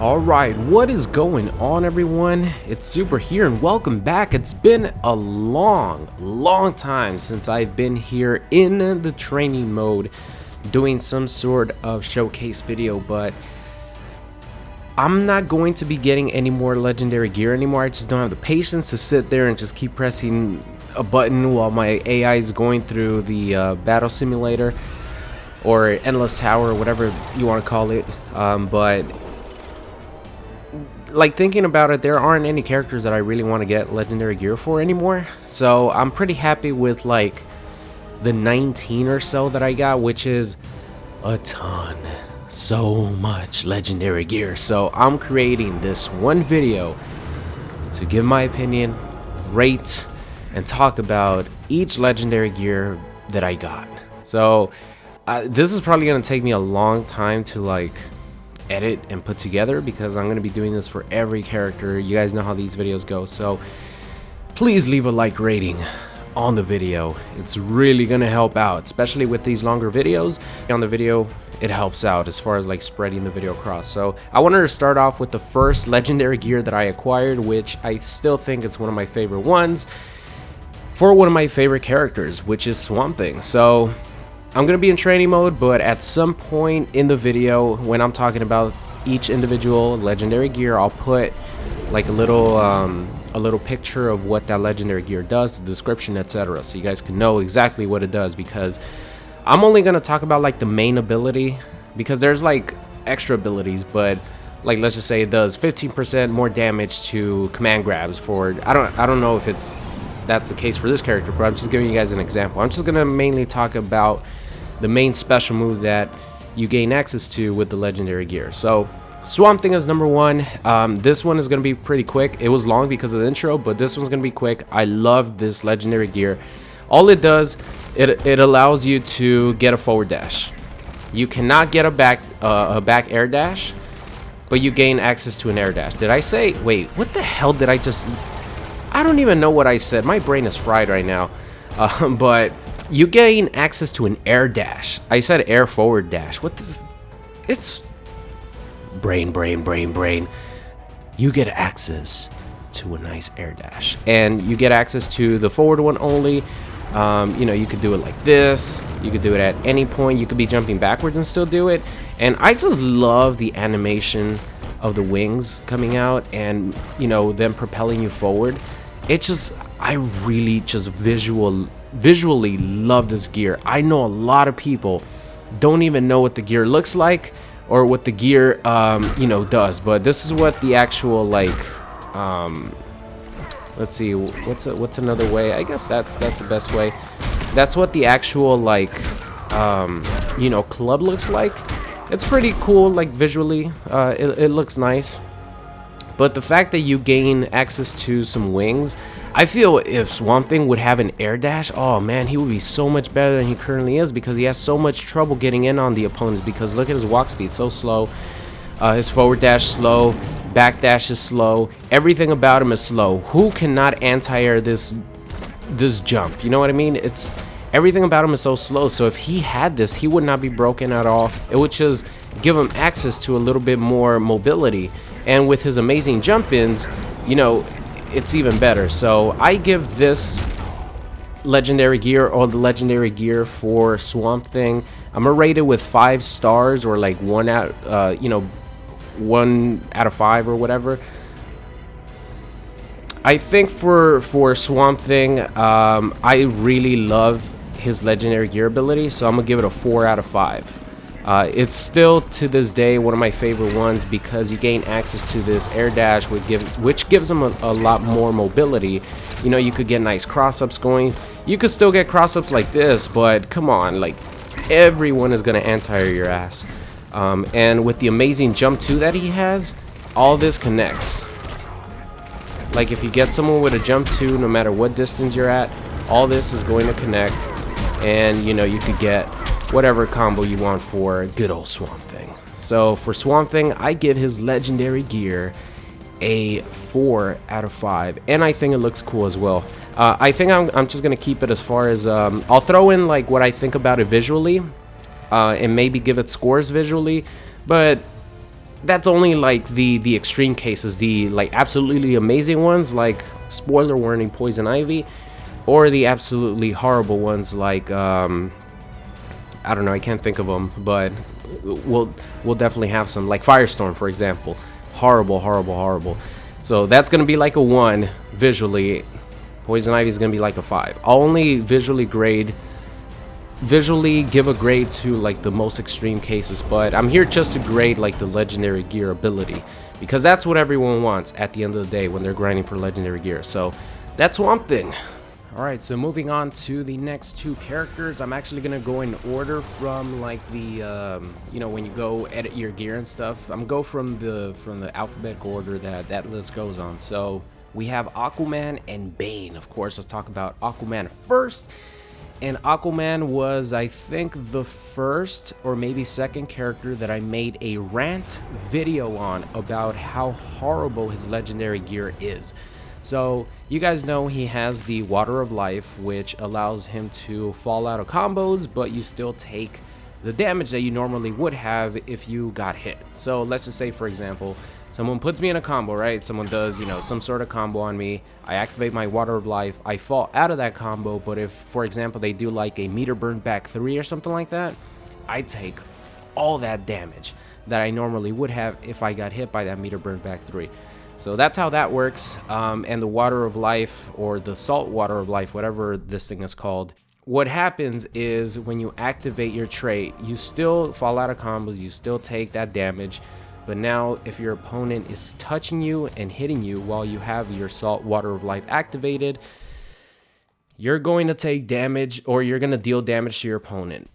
Alright, what is going on, everyone? It's Super here and welcome back. It's been a long time since I've been here in the training mode doing some sort of showcase video, but I'm not going to be getting any more legendary gear anymore. I just don't have the patience to sit there and just keep pressing a button while my AI is going through the battle simulator or endless tower or whatever you want to call it. But like, thinking about it, there aren't any characters that I really want to get legendary gear for anymore, so I'm pretty happy with like the 19 or so that I got, which is a ton, so much legendary gear. So I'm creating this one video to give my opinion, rate, and talk about each legendary gear that I got. So this is probably going to take me a long time to like edit and put together, because I'm going to be doing this for every character. You guys know how these videos go, so please leave a like rating on the video. It's really going to help out, especially with these longer videos. On the video, it helps out as far as like spreading the video across. So I wanted to start off with the first legendary gear that I acquired, which I still think it's one of my favorite ones for one of my favorite characters, which is Swamp Thing. So I'm going to be in training mode, but at some point in the video, when I'm talking about each individual legendary gear, I'll put like a little picture of what that legendary gear does, the description, etc., so you guys can know exactly what it does, because I'm only going to talk about like the main ability, because there's like extra abilities, but like, let's just say it does 15% more damage to command grabs for, I don't know if that's the case for this character, but I'm just giving you guys an example. I'm just going to mainly talk about the main special move that you gain access to with the legendary gear. So Swamp Thing is number one. This one is going to be pretty quick. It was long because of the intro, but this one's going to be quick. I love this legendary gear. All it does, it allows you to get a forward dash. You cannot get a back air dash, but you gain access to an air dash. Did I say, wait, what the hell did I just, I don't even know what I said. My brain is fried right now. But you gain access to an air dash. I said air forward dash. What does, it's brain. You get access to a nice air dash, and you get access to the forward one only. You know, you could do it like this. You could do it at any point. You could be jumping backwards and still do it. And I just love the animation of the wings coming out and, you know, them propelling you forward. It just, I really just visually love this gear. I know a lot of people don't even know what the gear looks like or what the gear you know, does, but this is what the actual like let's see, what's another way? I guess that's the best way. That's what the actual like you know, club looks like. It's pretty cool, like visually. It looks nice. But the fact that you gain access to some wings, I feel if Swamp Thing would have an air dash, oh man, he would be so much better than he currently is, because he has so much trouble getting in on the opponents, because look at his walk speed, so slow. His forward dash slow, back dash is slow, everything about him is slow. Who cannot anti-air this jump? You know what I mean? It's everything about him is so slow, so if he had this, he would not be broken at all. It would just give him access to a little bit more mobility. And with his amazing jump-ins, you know, it's even better. So I give this legendary gear, or the legendary gear for Swamp Thing, I'm gonna rate it with 5 stars, or like 1 out, you know, 1 out of 5 or whatever. I think for Swamp Thing, I really love his legendary gear ability, so I'm gonna give it a 4 out of 5. It's still to this day one of my favorite ones, because you gain access to this air dash, which gives them a lot more mobility. You know, you could get nice cross-ups going. You could still get cross-ups like this, but come on, like, everyone is going to anti-air your ass. And with the amazing jump 2 that he has, all this connects. Like, if you get someone with a jump 2, no matter what distance you're at, all this is going to connect, and, you know, you could get whatever combo you want for good old Swamp Thing. So for Swamp Thing, I give his legendary gear a 4 out of 5, and I think it looks cool as well. I think I'm just gonna keep it as far as I'll throw in like what I think about it visually, and maybe give it scores visually, but that's only like the extreme cases, the like absolutely amazing ones, like spoiler warning, Poison Ivy, or the absolutely horrible ones like I don't know, I can't think of them, but we'll definitely have some, like Firestorm, for example. Horrible, horrible, horrible. So that's gonna be like a 1 visually. Poison Ivy is gonna be like a 5. I'll only visually give a grade to like the most extreme cases, but I'm here just to grade like the legendary gear ability, because that's what everyone wants at the end of the day when they're grinding for legendary gear. So that's Swamp Thing. Alright, so moving on to the next 2 characters, I'm actually going to go in order from like the, you know, when you go edit your gear and stuff. I'm going to go from the alphabetical order that list goes on. So we have Aquaman and Bane. Of course, let's talk about Aquaman first. And Aquaman was, I think, the first or maybe second character that I made a rant video on about how horrible his legendary gear is. So you guys know he has the Water of Life, which allows him to fall out of combos, but you still take the damage that you normally would have if you got hit. So let's just say, for example, someone puts me in a combo, right? Someone does, you know, some sort of combo on me. I activate my Water of Life. I fall out of that combo, but if, for example, they do like a meter burn back 3 or something like that, I take all that damage that I normally would have if I got hit by that meter burn back 3. So that's how that works. And the Water of Life, or the Salt Water of Life, whatever this thing is called, what happens is when you activate your trait, you still fall out of combos, you still take that damage. But now if your opponent is touching you and hitting you while you have your Salt Water of Life activated, you're going to take damage, or you're going to deal damage to your opponent.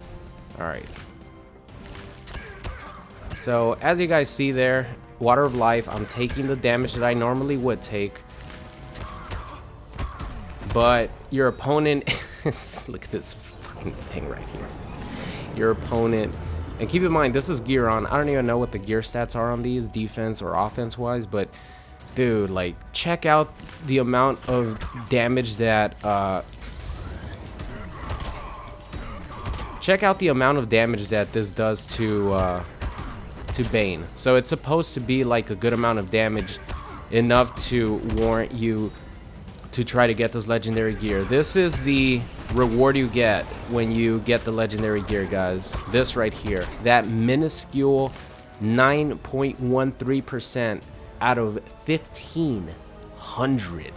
Alright. So as you guys see there, Water of Life, I'm taking the damage that I normally would take. But your opponent look at this fucking thing right here. Your opponent, and keep in mind, this is gear on. I don't even know what the gear stats are on these, defense or offense wise, but dude, like, check out the amount of damage that this does to Bane. So it's supposed to be like a good amount of damage, enough to warrant you to try to get this legendary gear. This is the reward you get when you get the legendary gear, guys. This right here, that minuscule 9.13% out of 1,500.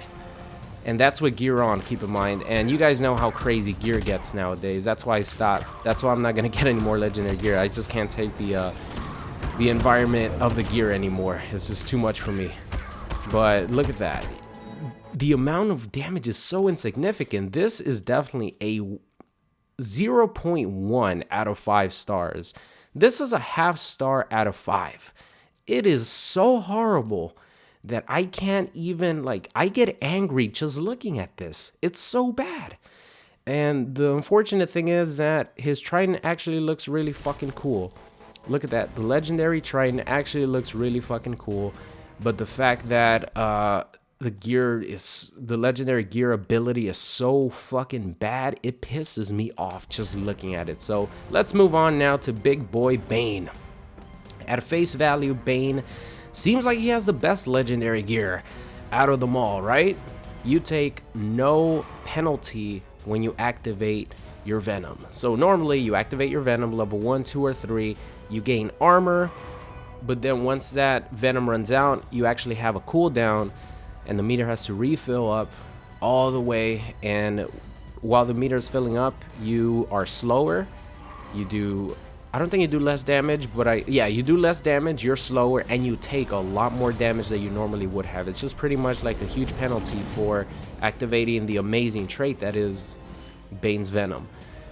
And that's what gear on, keep in mind. And you guys know how crazy gear gets nowadays. That's why I stopped. That's why I'm not gonna get any more legendary gear. I just can't take the environment of the gear anymore. It's just too much for me. But look at that. The amount of damage is so insignificant. This is definitely a 0.1 out of 5 stars. This is a half star out of 5. It is so horrible that I can't even, like, I get angry just looking at this. It's so bad. And the unfortunate thing is that his trident actually looks really fucking cool. Look at that. The legendary trident actually looks really fucking cool. But the fact that the legendary gear ability is so fucking bad, it pisses me off just looking at it. So let's move on now to big boy Bane. At face value, Bane seems like he has the best legendary gear out of them all, right? You take no penalty when you activate your Venom. So normally you activate your Venom level 1, 2, or 3, you gain armor, but then once that Venom runs out, you actually have a cooldown, and the meter has to refill up all the way. And while the meter is filling up, you are slower. You do, I don't think you do less damage, but you do less damage, you're slower, and you take a lot more damage than you normally would have. It's just pretty much like a huge penalty for activating the amazing trait that is Bane's Venom,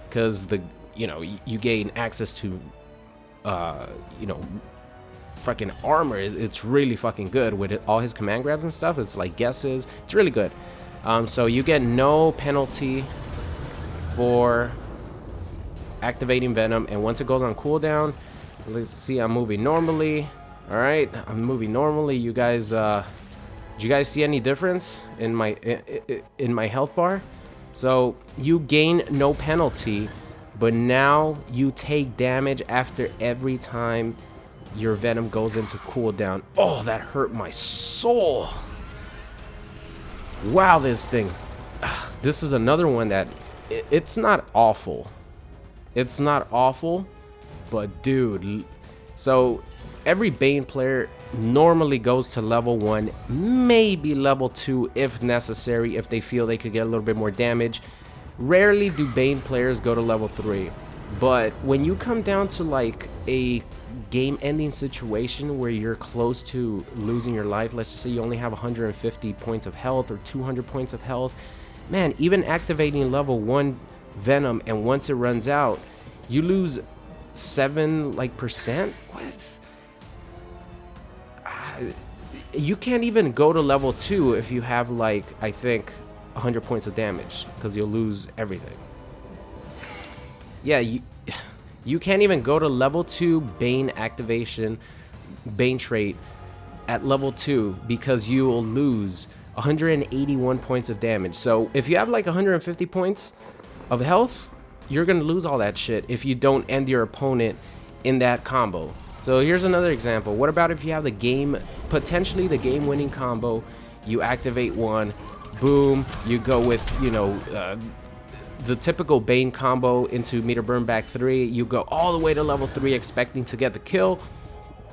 because you gain access to fucking armor. It's really fucking good with all his command grabs and stuff. It's like guesses. It's really good. So you get no penalty for activating Venom, and once it goes on cooldown, let's see, I'm moving normally. All right, I'm moving normally. You guys, do you guys see any difference in my health bar? So you gain no penalty, but now you take damage after every time your venom goes into cooldown. Oh, that hurt my soul. Wow, this thing. This is another one that it's not awful. It's not awful, but dude. So every Bane player normally goes to level 1, maybe level 2 if necessary, if they feel they could get a little bit more damage. Rarely do Bane players go to level 3. But when you come down to like a game-ending situation where you're close to losing your life, let's just say you only have 150 points of health or 200 points of health, man, even activating level 1 venom, and once it runs out, you lose 7% What? You can't even go to level 2 if you have like, I think, 100 points of damage, because you'll lose everything. Yeah, you can't even go to level 2 Bane activation, Bane trait at level 2, because you will lose 181 points of damage. So if you have like 150 points of health, you're gonna lose all that shit if you don't end your opponent in that combo. So here's another example. What about if you have the game, potentially the game-winning combo, you activate one, boom, you go with, you know, the typical Bane combo into meter burn back 3, you go all the way to level 3 expecting to get the kill.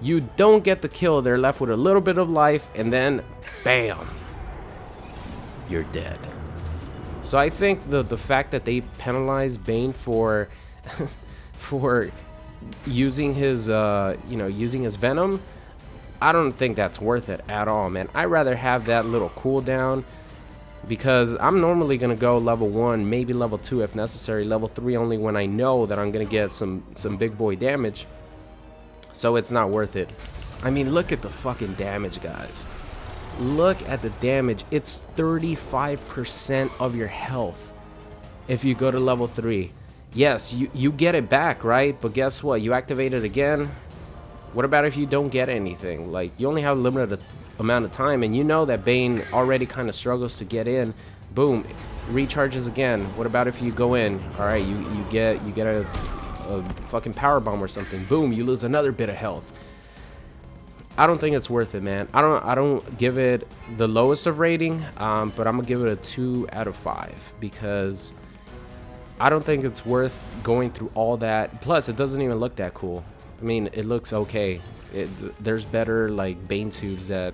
You don't get the kill, they're left with a little bit of life, and then bam, you're dead. So I think the fact that they penalize Bane for for using his using his venom, I don't think that's worth it at all, man. I'd rather have that little cooldown, because I'm normally gonna go level 1, maybe level 2 if necessary, level 3 only when I know that I'm gonna get some big boy damage. So it's not worth it. I mean, look at the fucking damage, guys. Look at the damage. It's 35% of your health if you go to level 3. Yes, you get it back, right? But guess what? You activate it again. What about if you don't get anything? Like, you only have a limited amount of time, and you know that Bane already kind of struggles to get in. Boom, recharges again. What about if you go in? All right, you get a fucking power bomb or something. Boom, you lose another bit of health. I don't think it's worth it, man. I don't give it the lowest of rating, but I'm gonna give it a 2 out of 5, because I don't think it's worth going through all that. Plus, it doesn't even look that cool. I mean, it looks okay. There's better like Bane tubes that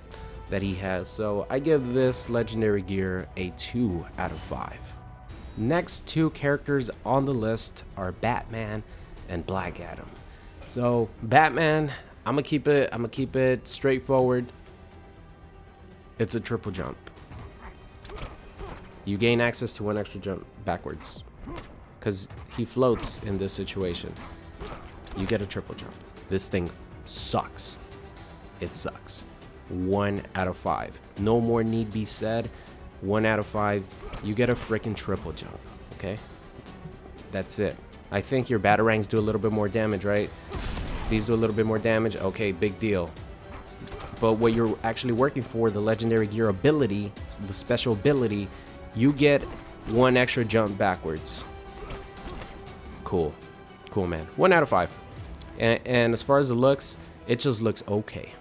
he has. So I give this legendary gear a 2 out of 5. Next 2 characters on the list are Batman and Black Adam. So Batman, I'm gonna keep it straightforward. It's a triple jump. You gain access to 1 extra jump backwards, because he floats in this situation. You get a triple jump. This thing sucks. It sucks. 1 out of 5. No more need be said. 1 out of 5. You get a freaking triple jump. Okay? That's it. I think your batarangs do a little bit more damage, right? These do a little bit more damage. Okay, big deal. But what you're actually working for, the legendary gear ability, the special ability, you get 1 extra jump backwards. Cool. Cool, man. 1 out of 5. And as far as the looks, it just looks okay.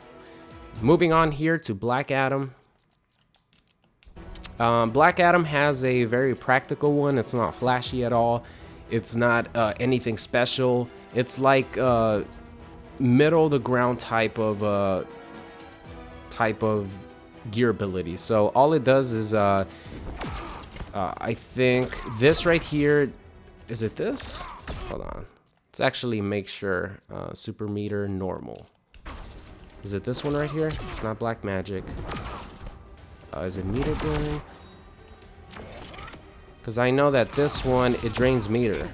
Moving on here to Black Adam. Black Adam has a very practical one. It's not flashy at all. It's not anything special. It's like middle of the ground type of gear ability. So all it does is I think this right here, is it this? Hold on. Let's actually make sure. Super meter normal. Is it this one right here? It's not black magic. Is it meter burn? Because I know that this one, it drains meter.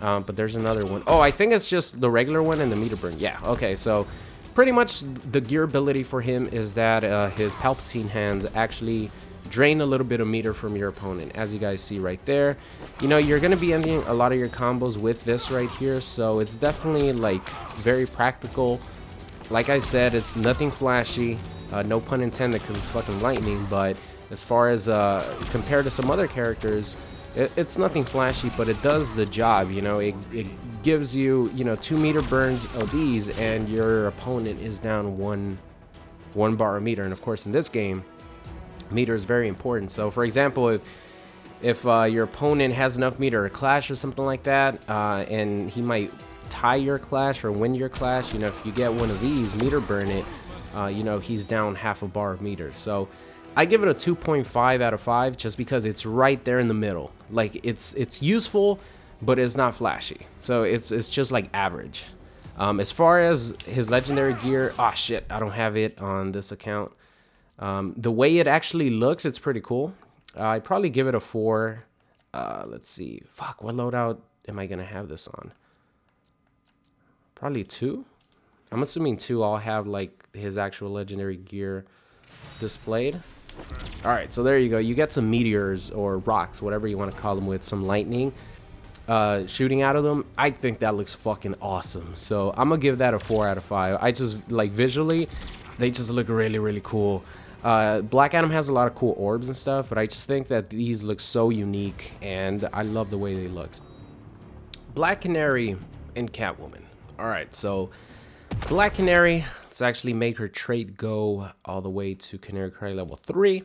But there's another one. Oh, I think it's just the regular one and the meter burn. Yeah, okay. So pretty much the gear ability for him is that his Palpatine hands actually drain a little bit of meter from your opponent, as you guys see right there. You know, you're going to be ending a lot of your combos with this right here, so it's definitely like very practical. Like I said, it's nothing flashy, no pun intended, because it's fucking lightning. But as far as compared to some other characters, It's nothing flashy, but it does the job. You know, it gives you, you know, 2 meter burns of these, and your opponent is down one bar a meter. And of course, in this game, meter is very important. So, for example, if your opponent has enough meter to clash or something like that, and he might tie your clash or win your clash, you know, if you get one of these, meter burn it, you know, he's down half a bar of meter. So I give it a 2.5 out of 5 just because it's right there in the middle. Like, it's useful, but it's not flashy. So it's just like average. As far as his legendary gear, oh shit, I don't have it on this account. The way it actually looks, it's pretty cool. I'd probably give it a 4. Let's see. Fuck, what loadout am I gonna have this on? Probably 2. I'm assuming 2. I'll have like his actual legendary gear displayed. All right, so there you go. You get some meteors or rocks, whatever you want to call them, with some lightning shooting out of them. I think that looks fucking awesome. So I'm gonna give that a 4 out of 5. I just like visually, they just look really, really cool. Black Adam has a lot of cool orbs and stuff, but I just think that these look so unique, and I love the way they look. Black Canary and Catwoman. All right, so Black Canary, let's actually make her trait go all the way to Canary Cry level 3.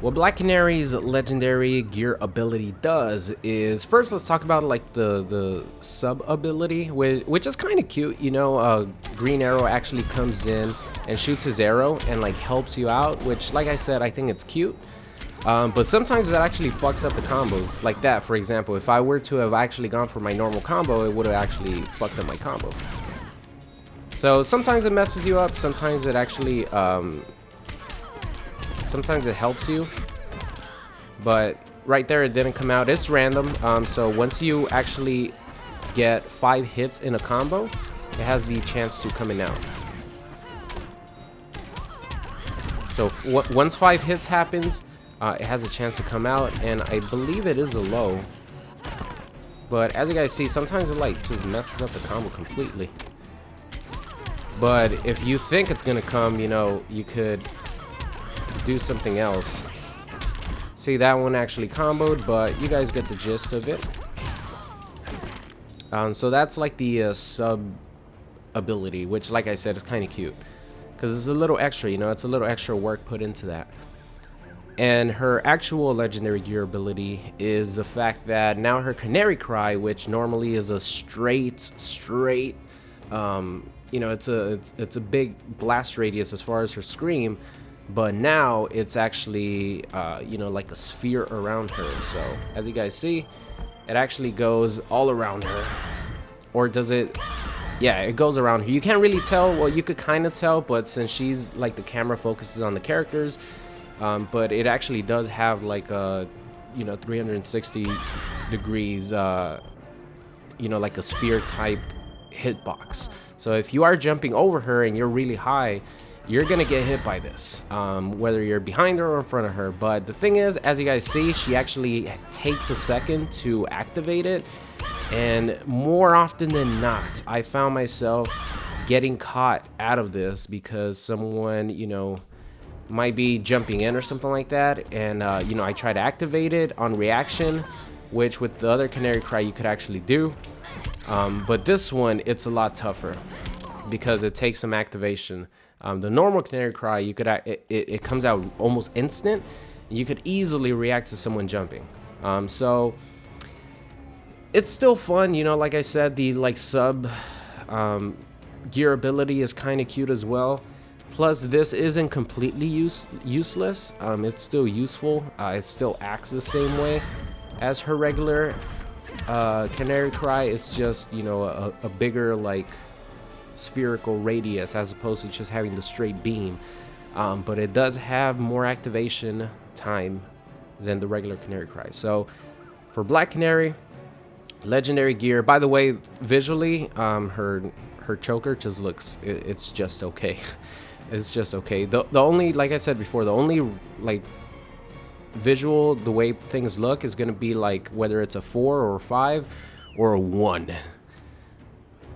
What Black Canary's legendary gear ability does is, first let's talk about like the sub ability, which is kind of cute. You know, Green Arrow actually comes in and shoots his arrow and like helps you out, which, like I said, I think it's cute. But sometimes it actually fucks up the combos. Like that, for example, if I were to have actually gone for my normal combo, it would have actually fucked up my combo. So sometimes it messes you up, sometimes it actually sometimes it helps you, but right there it didn't come out. It's random. So once you actually get 5 hits in a combo, it has the chance to come in out. So once 5 hits happens, it has a chance to come out, and I believe it is a low. But as you guys see, sometimes it like just messes up the combo completely. But if you think it's gonna come, you know, you could do something else. See, that one actually comboed, but you guys get the gist of it. So that's like the sub ability, which, like I said, is kind of cute because it's a little extra, you know, it's a little extra work put into that. And her actual legendary gear ability is the fact that now her Canary Cry, which normally is a straight, you know, it's a big blast radius as far as her scream, but now it's actually you know, like a sphere around her. So as you guys see, it actually goes all around her. Or does it? Yeah, it goes around her. You can't really tell. Well, you could kind of tell, but since she's like, the camera focuses on the characters, but it actually does have like a, you know, 360 degrees, you know, like a sphere type hitbox. So if you are jumping over her and you're really high, you're gonna get hit by this, whether you're behind her or in front of her. But the thing is, as you guys see, she actually takes a second to activate it, and more often than not, I found myself getting caught out of this because someone, you know, might be jumping in or something like that, and you know, I try to activate it on reaction, which with the other Canary Cry you could actually do, but this one, it's a lot tougher because it takes some activation. The normal Canary Cry, you could it comes out almost instant. You could easily react to someone jumping. So it's still fun, you know. Like I said, the like sub gear ability is kind of cute as well. Plus, this isn't completely useless. It's still useful. It still acts the same way as her regular Canary Cry. It's just, you know, a bigger like spherical radius as opposed to just having the straight beam. But it does have more activation time than the regular Canary Cry. So for Black Canary, legendary gear. By the way, visually, her choker just looks, it's just okay. It's just okay. The only, like I said before, the only like visual, the way things look, is gonna be like whether it's a 4 or a 5 or a 1.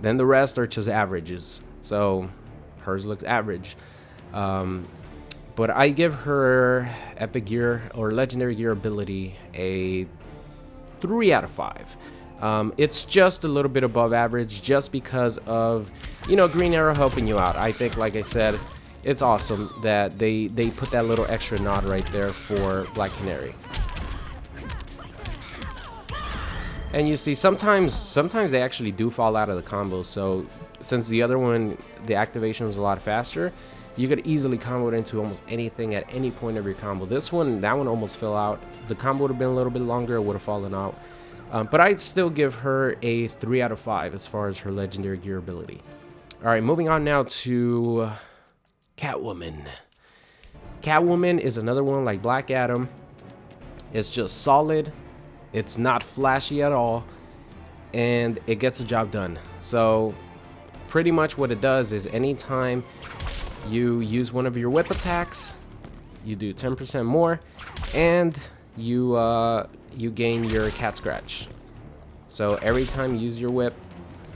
Then the rest are just averages. So hers looks average. But I give her epic gear or legendary gear ability a 3 out of 5. It's just a little bit above average just because of, you know, Green Arrow helping you out. I think, like I said, it's awesome that they put that little extra nod right there for Black Canary. And you see, sometimes they actually do fall out of the combo. So since the other one, the activation is a lot faster, you could easily combo it into almost anything at any point of your combo. This one, that one almost fell out. The combo would have been a little bit longer, it would have fallen out. But I'd still give her a 3 out of 5 as far as her legendary gear ability. All right, moving on now to Catwoman. Catwoman is another one like Black Adam. It's just solid. It's not flashy at all, and it gets the job done. So pretty much what it does is anytime you use one of your whip attacks, you do 10% more, and you gain your cat scratch. So every time you use your whip,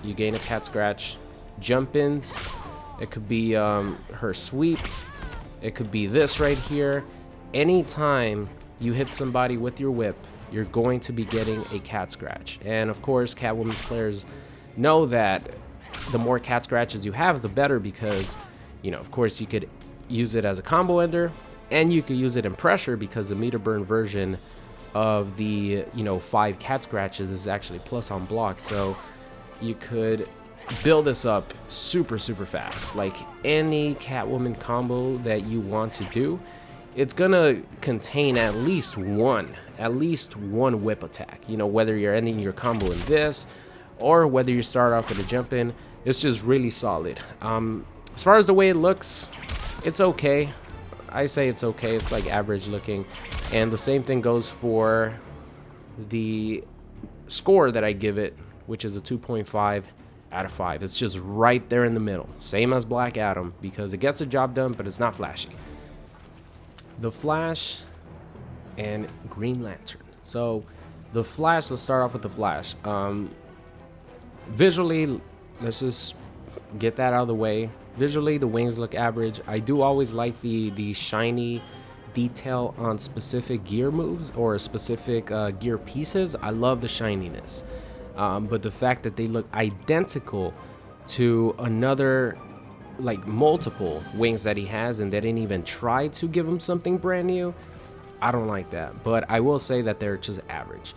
you gain a cat scratch. Jump ins, it could be her sweep, it could be this right here. Anytime you hit somebody with your whip, you're going to be getting a cat scratch. And of course, Catwoman players know that the more cat scratches you have, the better, because, you know, of course, you could use it as a combo ender, and you could use it in pressure because the meter burn version of the, you know, 5 cat scratches is actually plus on block. So you could build this up super fast. Like any Catwoman combo that you want to do, it's gonna contain at least one whip attack. You know, whether you're ending your combo in this or whether you start off with a jump in, it's just really solid. As far as the way it looks, it's okay. I say it's okay. It's like average looking. And the same thing goes for the score that I give it, which is a 2.5 out of 5. It's just right there in the middle. Same as Black Adam, because it gets the job done, but it's not flashy. The Flash and Green Lantern. So the Flash, let's start off with the Flash. Visually, let's just get that out of the way. Visually, the wings look average. I do always like the shiny detail on specific gear moves or specific gear pieces. I love the shininess. But the fact that they look identical to another, like multiple wings that he has, and they didn't even try to give him something brand new, I don't like that. But I will say that they're just average.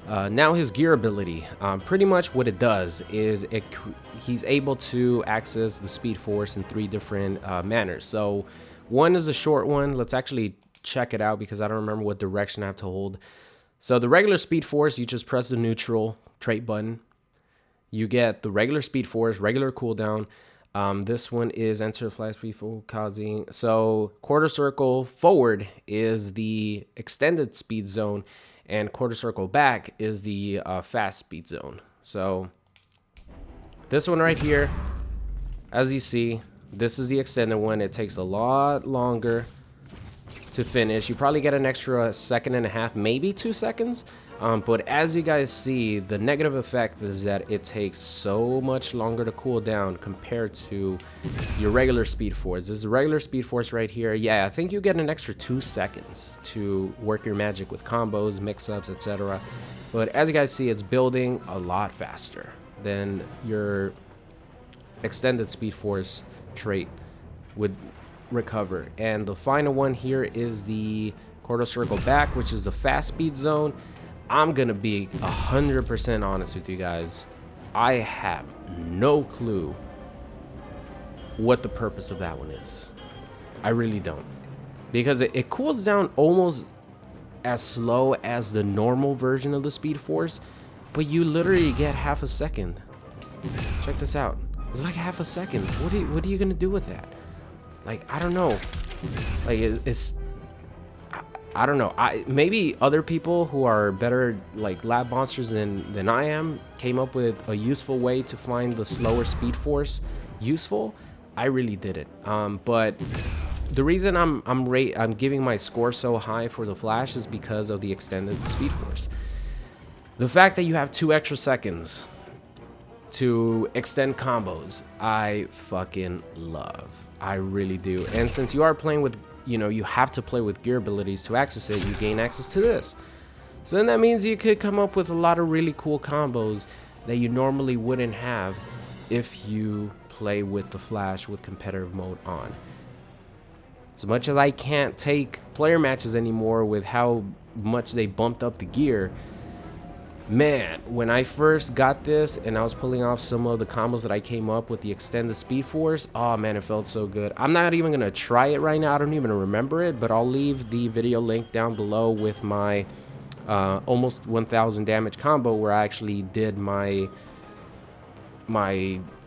Now his gear ability, pretty much what it does is he's able to access the Speed Force in 3 different manners. So one is a short one. Let's actually check it out because I don't remember what direction I have to hold. So the regular Speed Force, you just press the neutral trait button. You get the regular Speed Force, regular cooldown. This one is enter fly speed full causing. So quarter circle forward is the extended speed zone, and quarter circle back is the fast speed zone. So this one right here, as you see, this is the extended one. It takes a lot longer to finish. You probably get an extra 1.5 seconds, maybe 2 seconds. But as you guys see, the negative effect is that it takes so much longer to cool down compared to your regular Speed Force. This is the regular Speed Force right here. Yeah, I think you get an extra 2 seconds to work your magic with combos, mix-ups, etc. But as you guys see, it's building a lot faster than your extended Speed Force trait would recover. And the final one here is the quarter circle back, which is the fast speed zone. I'm gonna be 100% honest with you guys. I have no clue what the purpose of that one is. I really don't, because it cools down almost as slow as the normal version of the Speed Force, but you literally get half a second. Check this out. It's like half a second. What are you gonna do with that? Like, I don't know. Like, I don't know. Maybe other people who are better, like lab monsters than I am, came up with a useful way to find the slower Speed Force useful. I really didn't. But the reason I'm giving my score so high for the Flash is because of the extended Speed Force. The fact that you have 2 extra seconds to extend combos, I fucking love. I really do. And since you are playing with you know, you have to play with gear abilities to access it. You gain access to this. So then that means you could come up with a lot of really cool combos that you normally wouldn't have if you play with the Flash with competitive mode on. As much as I can't take player matches anymore with how much they bumped up the gear, man, when I first got this and I was pulling off some of the combos that I came up with the extended Speed Force, oh man, it felt so good. I'm not even gonna try it right now. I don't even remember it, but I'll leave the video link down below with my almost 1000 damage combo where I actually did my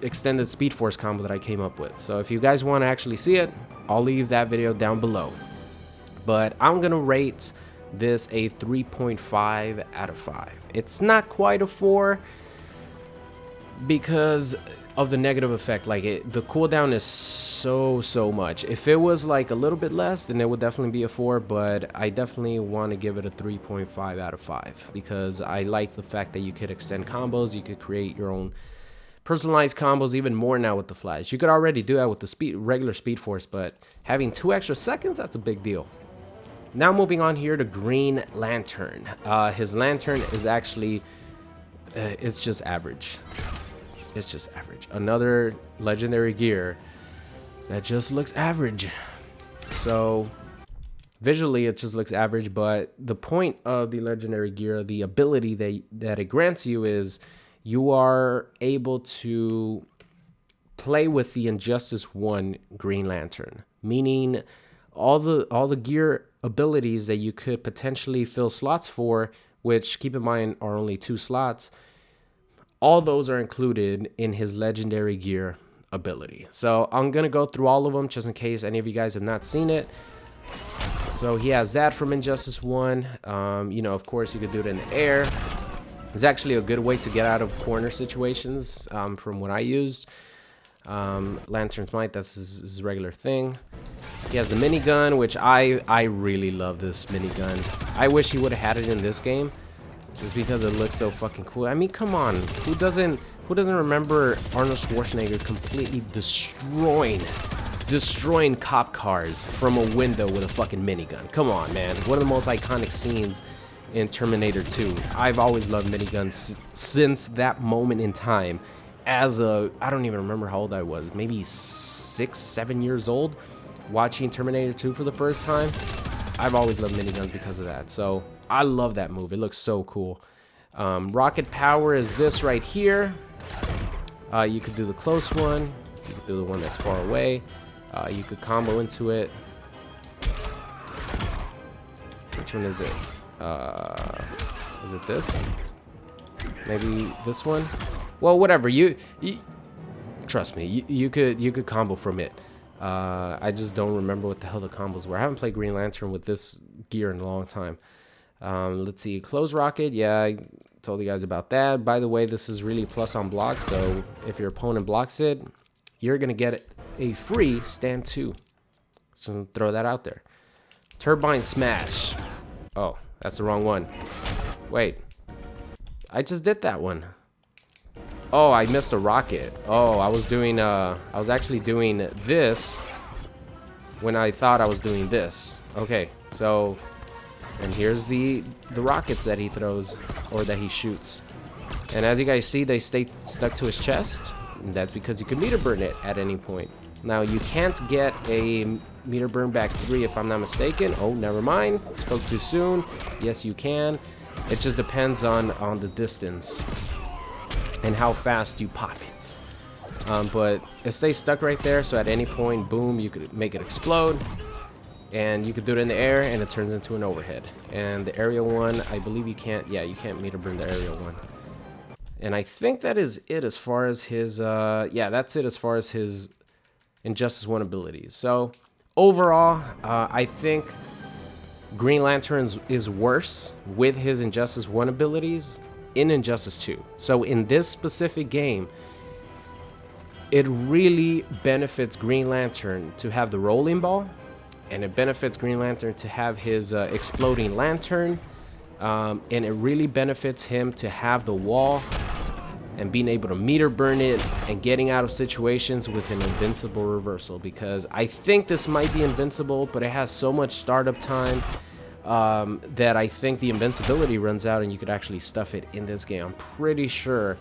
extended Speed Force combo that I came up with. So if you guys want to actually see it, I'll leave that video down below. But I'm gonna rate this a 3.5 out of 5. It's not quite a 4 because of the negative effect. Like the cooldown is so much. If it was like a little bit less, then it would definitely be a 4, but I definitely want to give it a 3.5 out of 5 because I like the fact that you could extend combos, you could create your own personalized combos even more now with the Flash. You could already do that with the regular Speed Force, but having 2 extra seconds, that's a big deal. Now moving on here to Green Lantern. His lantern is actually, it's just average. It's just average. Another legendary gear that just looks average. So visually it just looks average, but the point of the legendary gear, the ability that it grants you is you are able to play with the Injustice 1 Green Lantern, meaning all the gear abilities that you could potentially fill slots for, which keep in mind are only 2 slots, all those are included in his legendary gear ability. So I'm gonna go through all of them just in case any of you guys have not seen it. So he has that from Injustice 1. You know, of course you could do it in the air. It's actually a good way to get out of corner situations from what I used. Lantern's Might, that's his regular thing. He has the minigun, which I really love this minigun. I wish he would have had it in this game, just because it looks so fucking cool. I mean, come on, who doesn't remember Arnold Schwarzenegger completely destroying cop cars from a window with a fucking minigun? Come on, man. One of the most iconic scenes in Terminator 2. I've always loved miniguns since that moment in time. I don't even remember how old I was, maybe 6, 7 years old, watching Terminator 2 for the first time. I've always loved miniguns because of that. So I love that move. It looks so cool. Rocket power is this right here. You could do the close one. You could do the one that's far away. You could combo into it. Which one is it? Is it this? Maybe this one? Well, whatever. You trust me. You could combo from it. I just don't remember what the hell the combos were. I haven't played Green Lantern with this gear in a long time. Let's see. Close rocket. Yeah, I told you guys about that. By the way, this is really plus on block. So if your opponent blocks it, you're gonna get a free stand 2. So throw that out there. Turbine smash. Oh, that's the wrong one. Wait. I just did that one. Oh, I missed a rocket. Oh, I was actually doing this when I thought I was doing this. Okay, so, and here's the rockets that he throws, or that he shoots. And as you guys see, they stay stuck to his chest. And that's because you can meter burn it at any point. Now, you can't get a meter burn back 3 if I'm not mistaken. Oh, never mind. Spoke too soon. Yes, you can. It just depends on the distance and how fast you pop it. But it stays stuck right there, so at any point, boom, you could make it explode. And you could do it in the air, and it turns into an overhead. And the aerial one, I believe you can't, yeah, you can't meter burn the aerial one. And I think that is it as far as his, yeah, that's it as far as his Injustice 1 abilities. So, overall, I think Green Lantern is worse with his Injustice 1 abilities in Injustice 2. So in this specific game, it really benefits Green Lantern to have the rolling ball, and it benefits Green Lantern to have his exploding lantern, and it really benefits him to have the wall and being able to meter burn it and getting out of situations with an invincible reversal, because I think this might be invincible, but it has so much startup time that I think the invincibility runs out and you could actually stuff it in this game. I'm pretty sure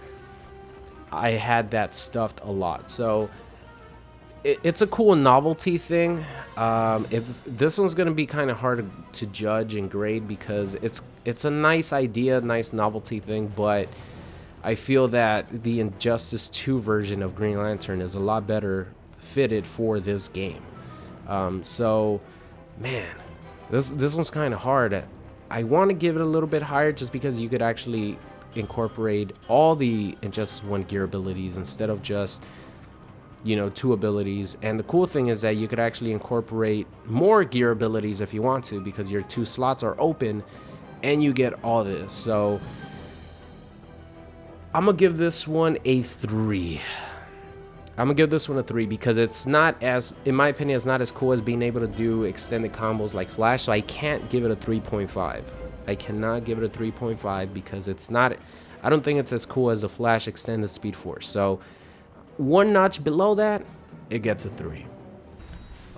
I had that stuffed a lot. So it's a cool novelty thing. This one's gonna be kind of hard to judge and grade because it's a nice idea, nice novelty thing, but I feel that the Injustice 2 version of Green Lantern is a lot better fitted for this game. So, man, this one's kind of hard. I want to give it a little bit higher just because you could actually incorporate all the Injustice 1 gear abilities instead of just, you know, 2 abilities. And the cool thing is that you could actually incorporate more gear abilities if you want to, because your 2 slots are open and you get all this. So I'm gonna give this one a 3. I'm gonna give this one a 3 because it's not as, in my opinion, it's not as cool as being able to do extended combos like Flash. So I can't give it a 3.5. I cannot give it a 3.5 because it's not, I don't think it's as cool as the Flash extended Speed Force. So one notch below that, it gets a 3.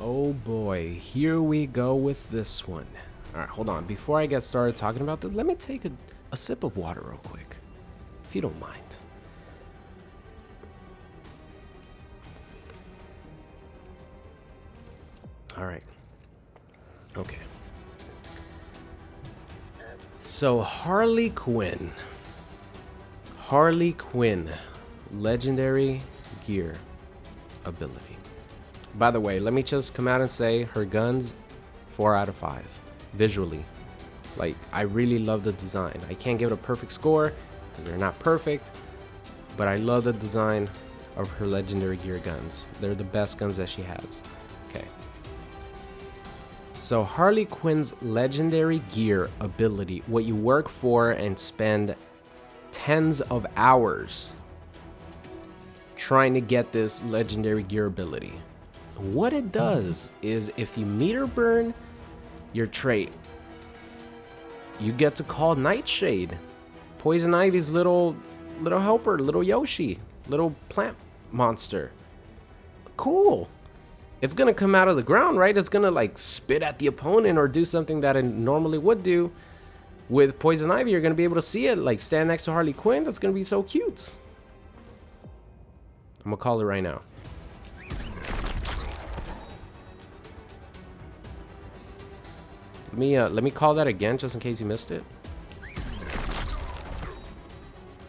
Oh boy, here we go with this one. All right, hold on. Before I get started talking about this, let me take a sip of water real quick, if you don't mind. All right. Okay. So Harley Quinn. Harley Quinn. Legendary gear ability. By the way, let me just come out and say her guns, 4 out of 5. Visually. Like, I really love the design. I can't give it a perfect score, because they're not perfect, but I love the design of her legendary gear guns. They're the best guns that she has. Okay. So Harley Quinn's legendary gear ability, what you work for and spend tens of hours trying to get this legendary gear ability. What it does is if you meter burn your trait, you get to call Nightshade, Poison Ivy's little helper, little Yoshi, little plant monster. Cool. It's gonna come out of the ground, right? It's gonna like spit at the opponent or do something that it normally would do. With Poison Ivy, you're gonna be able to see it, like stand next to Harley Quinn. That's gonna be so cute. I'm gonna call it right now. Let me call that again, just in case you missed it.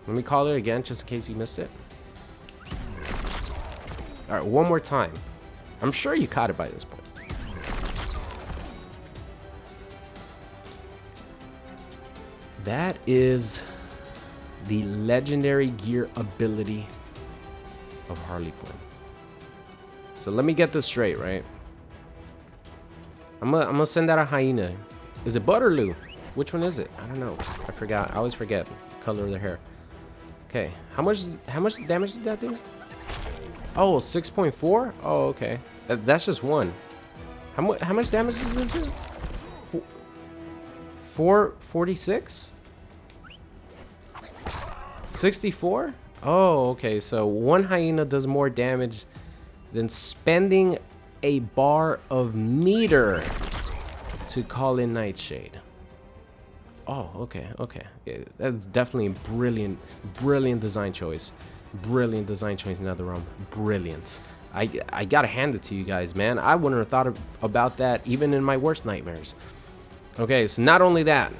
Let me call it again, just in case you missed it. All right, one more time. I'm sure you caught it by this point. That is the legendary gear ability of Harley Quinn. So let me get this straight, right? I'm gonna send out a hyena. Is it Butterloo? Which one is it? I don't know. I forgot. I always forget the color of their hair. Okay, how much damage did that do? Oh, 6.4? Oh, okay. That's just one. How much damage does this do? 446? 64? Oh, okay. So one hyena does more damage than spending a bar of meter to call in Nightshade. Oh, okay, okay. Yeah, that's definitely a brilliant design choice. Brilliant design choice in Netherrealm. Brilliant. I gotta hand it to you guys, man. I wouldn't have thought about that even in my worst nightmares. Okay, so not only that,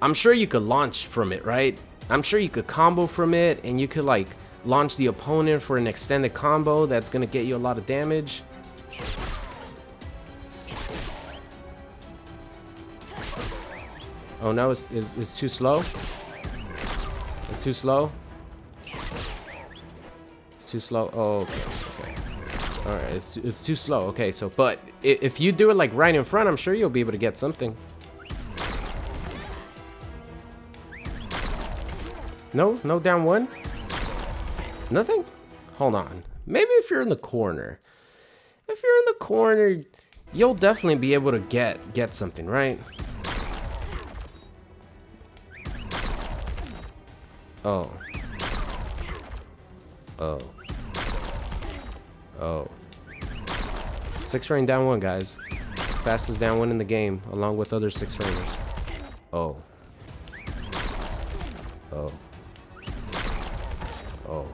I'm sure you could launch from it, right? I'm sure you could combo from it, and you could like launch the opponent for an extended combo that's gonna get you a lot of damage. Oh no, it's too slow. It's too slow. It's too slow. Oh, okay. All right, it's too slow. Okay, so but if you do it like right in front, I'm sure you'll be able to get something. No down one. Nothing? Hold on. Maybe if you're in the corner. If you're in the corner, you'll definitely be able to get something, right? Oh. Oh. Oh. 6 rain down 1, guys. Fastest down 1 in the game, along with other 6 rainers. Oh. Oh. Oh.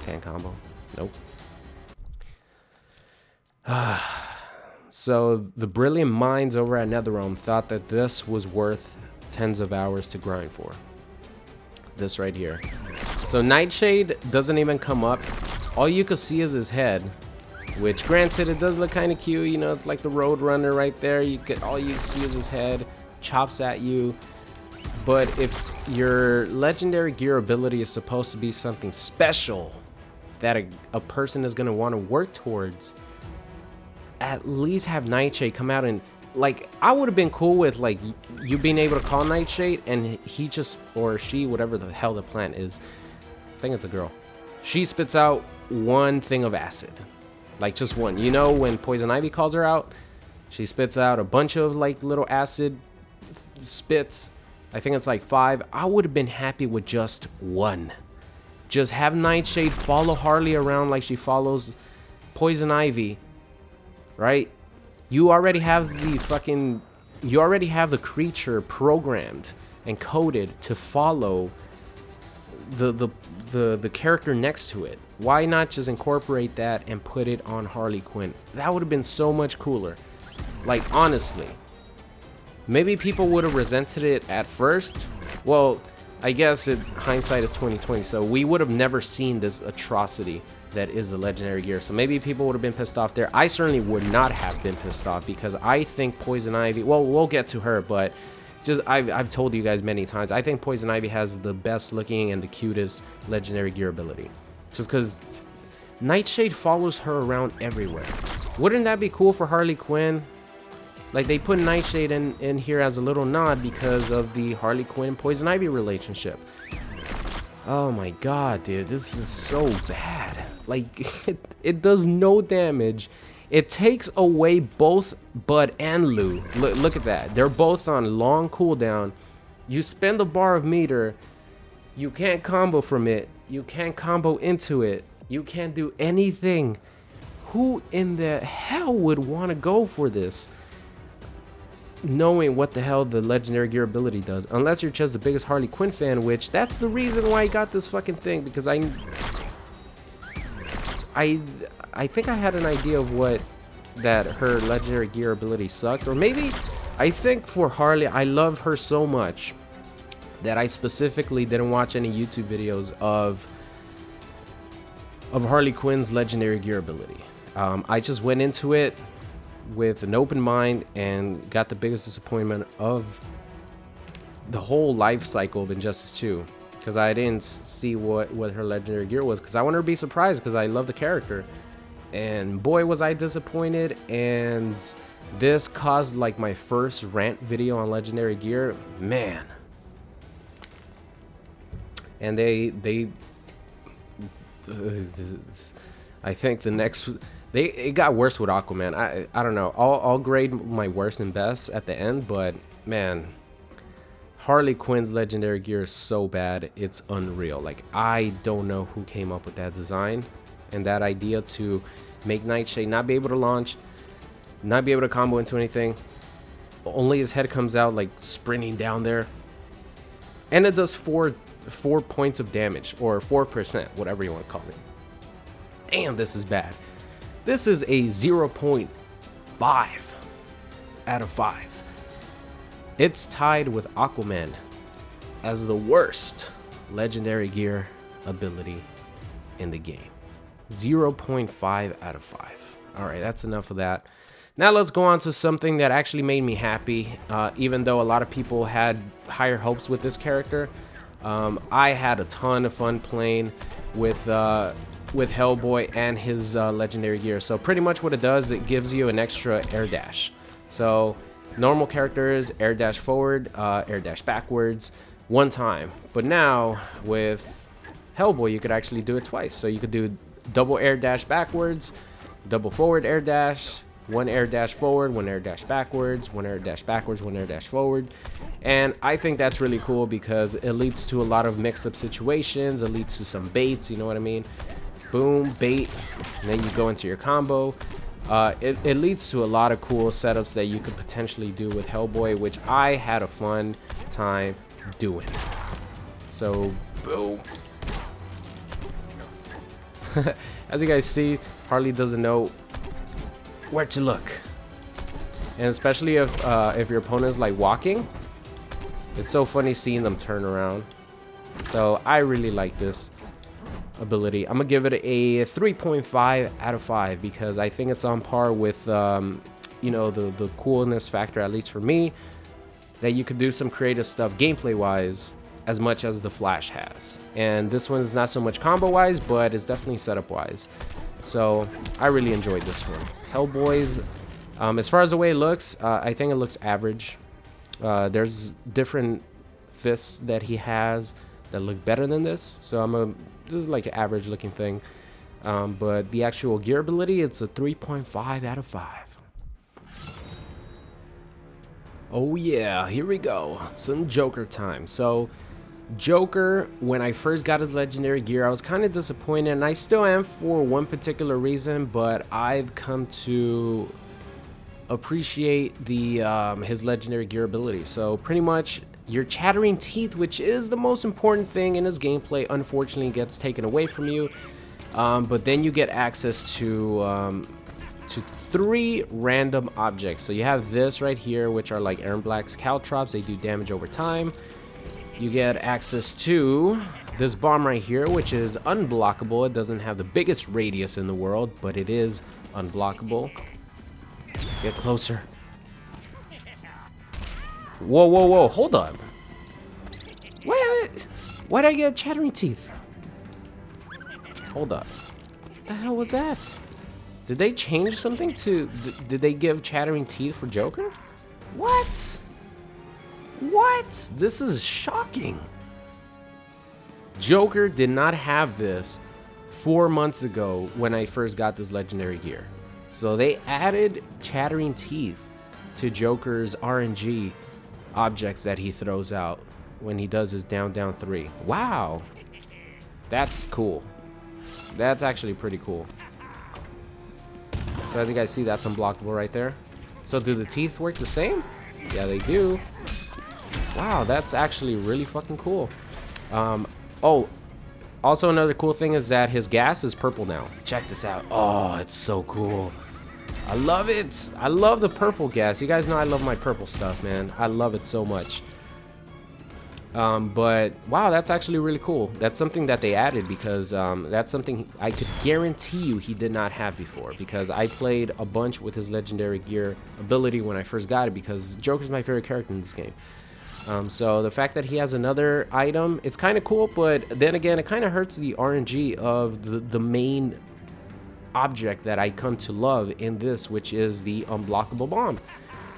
Can't combo. Nope. So the brilliant minds over at NetherRealm thought that this was worth tens of hours to grind for. This right here. So Nightshade doesn't even come up. All you can see is his head, which granted it does look kind of cute. You know, it's like the Roadrunner right there. All you see is his head, chops at you. But if your legendary gear ability is supposed to be something special that a person is going to want to work towards, at least have Nightshade come out and, like, I would have been cool with, like, you being able to call Nightshade and he just, or she, whatever the hell the plant is, I think it's a girl, she spits out 1 thing of acid, like just 1. You know, when Poison Ivy calls her out, she spits out a bunch of like little acid spits. I think it's like 5. I would have been happy with just 1. Just have Nightshade follow Harley around like she follows Poison Ivy, right? You already have the creature programmed and coded to follow the character next to it. Why not just incorporate that and put it on Harley Quinn? That would have been so much cooler. Like, honestly. Maybe people would have resented it at first. Well, I guess hindsight is 2020, so we would have never seen this atrocity that is a legendary gear. So maybe people would have been pissed off there. I certainly would not have been pissed off because I think Poison Ivy, well, we'll get to her, but just I've told you guys many times, I think Poison Ivy has the best looking and the cutest legendary gear ability. Just because Nightshade follows her around everywhere. Wouldn't that be cool for Harley Quinn? Like, they put Nightshade in here as a little nod because of the Harley Quinn Poison Ivy relationship. Oh my god, dude, this is so bad. Like, it does no damage. It takes away both Bud and Lou. Look at that. They're both on long cooldown. You spend a bar of meter. You can't combo from it. You can't combo into it. You can't do anything. Who in the hell would want to go for this, knowing what the hell the legendary gear ability does? Unless you're just the biggest Harley Quinn fan, which that's the reason why I got this fucking thing, because I think I had an idea of that her legendary gear ability sucked. Or maybe I think for Harley, I love her so much that I specifically didn't watch any YouTube videos of Harley Quinn's legendary gear ability. I just went into it with an open mind and got the biggest disappointment of the whole life cycle of Injustice 2, because I didn't see what her legendary gear was, because I wanted to be surprised because I love the character, and boy was I disappointed. And this caused like my first rant video on legendary gear, man. And I think the next, it got worse with Aquaman. I don't know. I'll grade my worst and best at the end, but man, Harley Quinn's legendary gear is so bad, it's unreal. Like, I don't know who came up with that design and that idea to make Nightshade not be able to launch, not be able to combo into anything. Only his head comes out like sprinting down there, and it does 4 points of damage, or 4%, whatever you want to call it. Damn, this is bad. This is a 0.5 out of 5. It's tied with Aquaman as the worst legendary gear ability in the game. 0.5 out of 5. All right, that's enough of that. Now let's go on to something that actually made me happy, even though a lot of people had higher hopes with this character. I had a ton of fun playing with Hellboy and his legendary gear. So pretty much what it does, it gives you an extra air dash. So normal characters air dash forward, air dash backwards 1 time, but now with Hellboy you could actually do it twice. So you could do double air dash backwards, double forward air dash, One air dash forward, one air dash backwards, one air dash backwards, one air dash forward. And I think that's really cool because it leads to a lot of mix-up situations. It leads to some baits, you know what I mean? Boom, bait, and then you go into your combo. It leads to a lot of cool setups that you could potentially do with Hellboy, which I had a fun time doing. So, boom. As you guys see, Harley doesn't know where to look, and especially if your opponent is like walking, it's so funny seeing them turn around. So I really like this ability. I'm gonna give it a 3.5 out of 5 because I think it's on par with you know, the coolness factor, at least for me, that you could do some creative stuff gameplay wise as much as the Flash has. And this one is not so much combo wise, but it's definitely setup wise. So I really enjoyed this one. Hellboy's, as far as the way it looks, I think it looks average. There's different fists that he has that look better than this. So this is like an average looking thing. But the actual gear ability, it's a 3.5 out of 5. Oh yeah, here we go. Some Joker time. So Joker, when I first got his legendary gear, I was kind of disappointed, and I still am for one particular reason, but I've come to appreciate the his legendary gear ability. So pretty much your chattering teeth, which is the most important thing in his gameplay, unfortunately gets taken away from you, but then you get access to 3 random objects. So you have this right here, which are like Aaron Black's caltrops. They do damage over time. You get access to this bomb right here, which is unblockable. It doesn't have the biggest radius in the world, but it is unblockable. Get closer. Whoa, whoa, whoa, hold up. Why'd I get chattering teeth? Hold up. What the hell was that? Did they change something to... Did they give chattering teeth for Joker? What? What? This is shocking. Joker did not have this 4 months ago when I first got this legendary gear. So they added chattering teeth to Joker's RNG objects that he throws out when he does his down down 3. Wow. That's cool. That's actually pretty cool. So as you guys see, that's unblockable right there. So do the teeth work the same? Yeah, they do. Wow, that's actually really fucking cool. Oh, also another cool thing is that his gas is purple now. Check this out. Oh, it's so cool. I love it. I love the purple gas. You guys know I love my purple stuff, man. I love it so much. But wow, that's actually really cool. That's something that they added because that's something I could guarantee you he did not have before, because I played a bunch with his legendary gear ability when I first got it, because Joker's my favorite character in this game. So the fact that he has another item, it's kind of cool, but then again, it kind of hurts the RNG of the main object that I come to love in this, which is the unblockable bomb.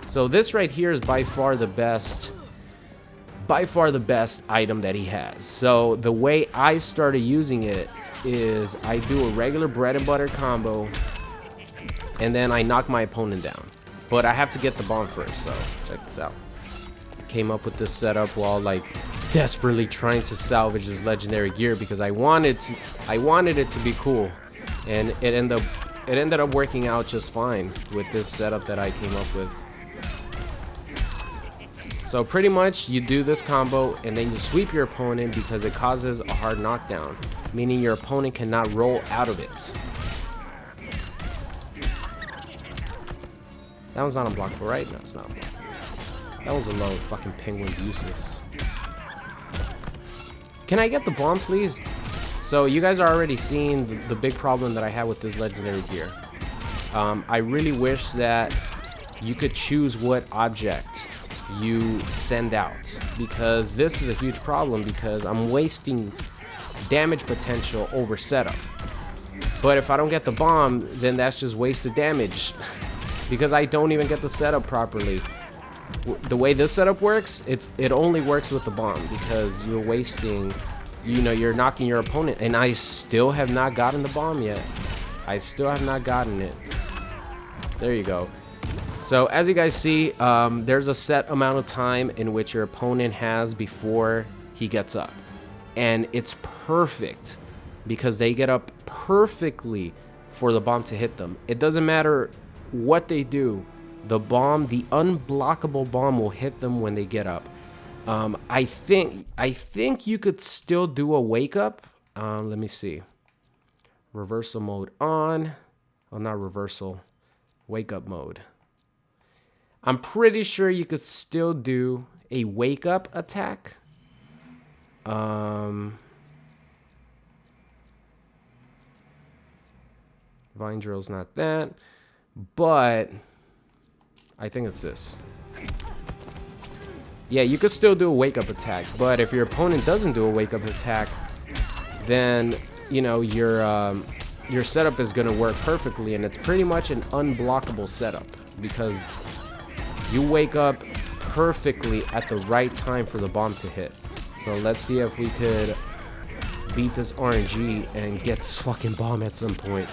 So this right here is by far the best item that he has. So the way I started using it is I do a regular bread and butter combo, and then I knock my opponent down. But I have to get the bomb first, so check this out. Came up with this setup while like desperately trying to salvage this legendary gear because I wanted it to be cool, and it ended up working out just fine with this setup that I came up with. So pretty much you do this combo and then you sweep your opponent because it causes a hard knockdown, meaning your opponent cannot roll out of it. That was not unblockable, right? No, it's not. That was a low. Fucking penguin's useless. Can I get the bomb, please? So you guys are already seeing the big problem that I had with this legendary gear. I really wish that you could choose what object you send out, because this is a huge problem because I'm wasting damage potential over setup. But if I don't get the bomb, then that's just wasted damage because I don't even get the setup properly. The way this setup works, it only works with the bomb because you're wasting, you know, you're knocking your opponent, and I still have not gotten the bomb yet. I still have not gotten it. There you go. So as you guys see, there's a set amount of time in which your opponent has before he gets up. And it's perfect because they get up perfectly for the bomb to hit them. It doesn't matter what they do. The bomb, the unblockable bomb, will hit them when they get up. I think you could still do a wake up. Let me see. Reversal mode on. Well, not reversal. Wake up mode. I'm pretty sure you could still do a wake up attack. Vine drill's not that, but I think it's this. Yeah, you could still do a wake up attack, but if your opponent doesn't do a wake up attack, then you know your setup is going to work perfectly, and it's pretty much an unblockable setup because you wake up perfectly at the right time for the bomb to hit. So let's see if we could beat this RNG and get this fucking bomb at some point.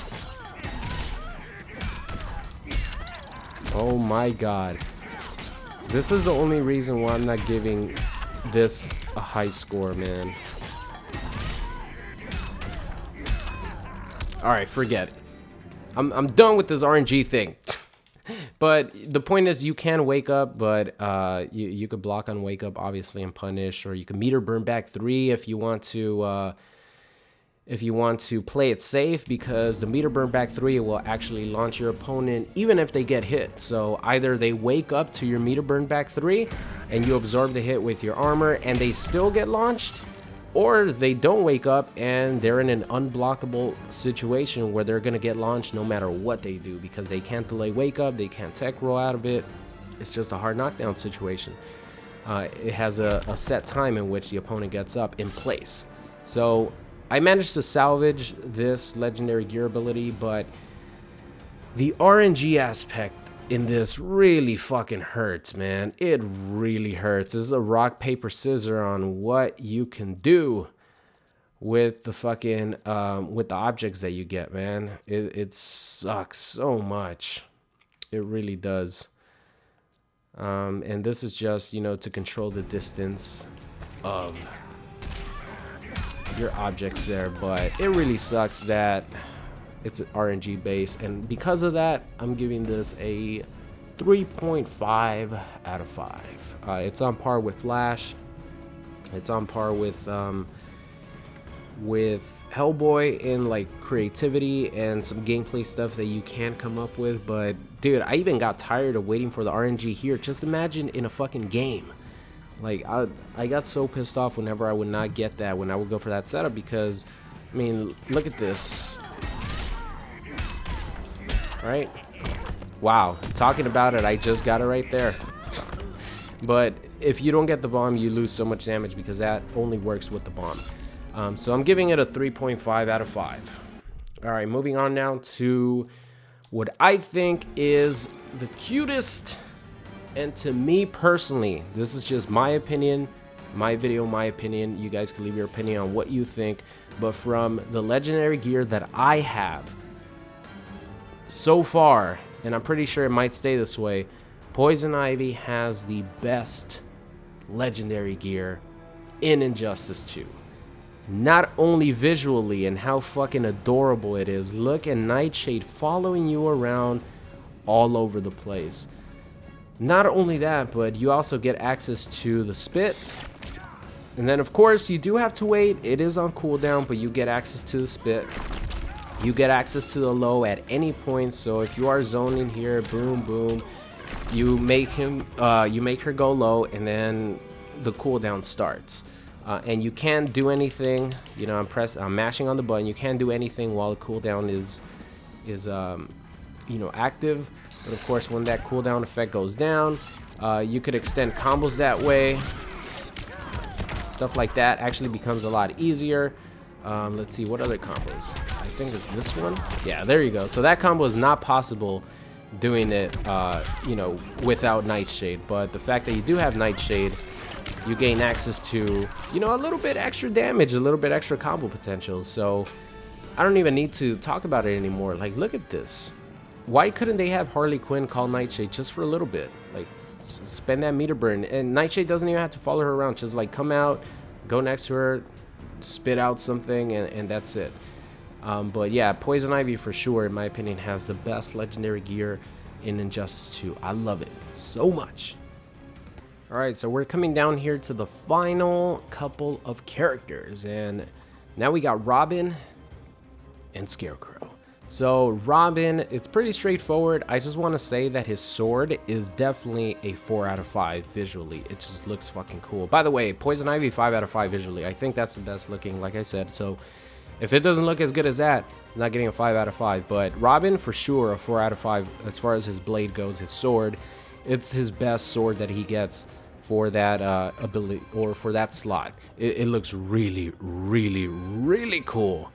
Oh my god. This is the only reason why I'm not giving this a high score, man. Alright, forget it. I'm done with this RNG thing. But the point is, you can wake up, but you could block on wake up, obviously, and punish, or you can meter burn back 3 if you want to play it safe, because the meter burn back 3 will actually launch your opponent even if they get hit. So either they wake up to your meter burn back 3 and you absorb the hit with your armor and they still get launched, or they don't wake up and they're in an unblockable situation where they're going to get launched no matter what they do, because they can't delay wake up, they can't tech roll out of it. It's just a hard knockdown situation. It has a set time in which the opponent gets up in place. So I managed to salvage this legendary gear ability, but the RNG aspect in this really fucking hurts, man. It really hurts. This is a rock, paper, scissors on what you can do with the fucking with the objects that you get, man. It sucks so much. It really does. And this is just, you know, to control the distance of your objects there, but it really sucks that it's RNG based, and because of that, I'm giving this a 3.5 out of 5. It's on par with Flash. It's on par with Hellboy in like creativity and some gameplay stuff that you can come up with. But dude, I even got tired of waiting for the RNG here. Just imagine in a fucking game. Like, I got so pissed off whenever I would not get that, when I would go for that setup, because, I mean, look at this. Right? Wow. Talking about it, I just got it right there. But if you don't get the bomb, you lose so much damage because that only works with the bomb. So I'm giving it a 3.5 out of 5. Alright, moving on now to what I think is the cutest. And to me personally, this is just my opinion, my video, my opinion. You guys can leave your opinion on what you think. But from the legendary gear that I have so far, and I'm pretty sure it might stay this way, Poison Ivy has the best legendary gear in Injustice 2. Not only visually and how fucking adorable it is. Look at Nightshade following you around all over the place. Not only that, but you also get access to the spit. And then, of course, you do have to wait. It is on cooldown, but you get access to the spit. You get access to the low at any point. So if you are zoning here, boom, boom, you make her go low, and then the cooldown starts. And you can't do anything. You know, I'm mashing on the button. You can't do anything while the cooldown is you know, active. But of course, when that cooldown effect goes down, you could extend combos that way. Stuff like that actually becomes a lot easier. Let's see, what other combos? I think it's this one. Yeah, there you go. So that combo is not possible doing it, you know, without Nightshade. But the fact that you do have Nightshade, you gain access to, you know, a little bit extra damage, a little bit extra combo potential. So I don't even need to talk about it anymore. Like, look at this. why couldn't they have Harley Quinn call Nightshade just for a little bit? Like, spend that meter burn. And Nightshade doesn't even have to follow her around. Just, like, come out, go next to her, spit out something, and that's it. But, yeah, Poison Ivy, for sure, in my opinion, has the best legendary gear in Injustice 2. I love it so much. Alright, so we're coming down here to the final couple of characters. And now we got Robin and Scarecrow. So Robin, it's pretty straightforward. I just want to say that his sword is definitely a 4 out of 5 visually. It just looks fucking cool. By the way, Poison Ivy 5 out of 5 visually. I think that's the best looking, like I said. So if it doesn't look as good as that, it's not getting a 5 out of 5. But Robin, for sure, a 4 out of 5 as far as his blade goes, his sword. It's his best sword that he gets for that ability, or for that slot. It looks really, really, really cool.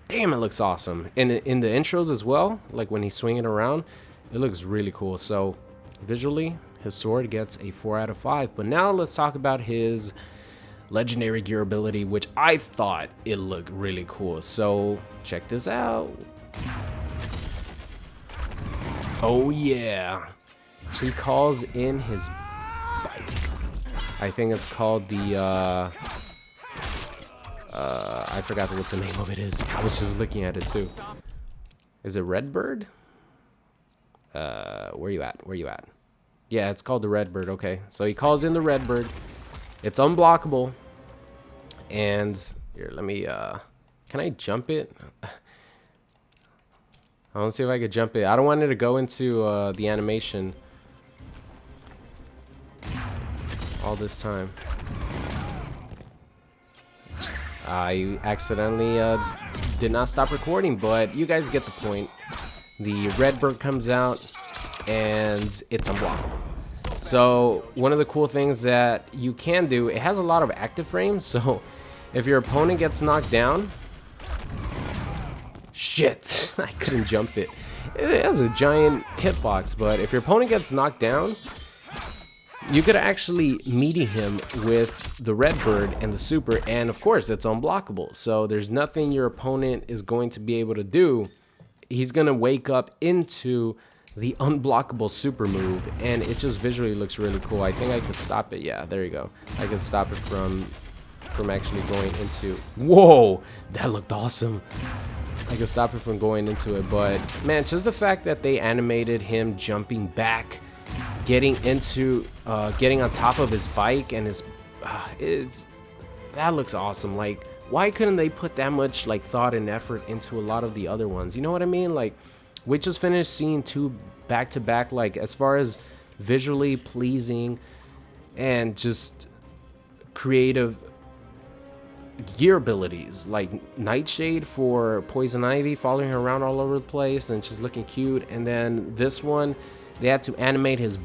Damn, it looks awesome. And in the intros as well, like when he's swinging around, it looks really cool. So visually, his sword gets a 4 out of 5. But now let's talk about his legendary gear ability, which I thought it looked really cool. So check this out. Oh yeah. So he calls in his bike. I think it's called the I forgot what the name of it is. I was just looking at it too. Is it Redbird? Where you at? Where you at? Yeah, it's called the Redbird. Okay, so he calls in the Redbird. It's unblockable. And here, let me can I jump it? I want to see if I could jump it. I don't want it to go into the animation all this time. I accidentally did not stop recording, but you guys get the point. The Redbird comes out and it's unblockable. So one of the cool things that you can do, it has a lot of active frames, so if your opponent gets knocked down, shit, I couldn't jump it. It has a giant hitbox, but if your opponent gets knocked down, you could actually meaty him with the Redbird and the super, and of course it's unblockable. So there's nothing your opponent is going to be able to do. He's gonna wake up into the unblockable super move, and it just visually looks really cool. I think I could stop it. Yeah, there you go. I could stop it from actually going into. Whoa, that looked awesome. I could stop it from going into it, but man, just the fact that they animated him jumping back, getting on top of his bike, and that looks awesome. Like, why couldn't they put that much like thought and effort into a lot of the other ones? You know what I mean? Like, we just finished seeing 2 back-to-back, like as far as visually pleasing and just creative gear abilities, like Nightshade for Poison Ivy, following her around all over the place and just looking cute. And then this one, they had to animate his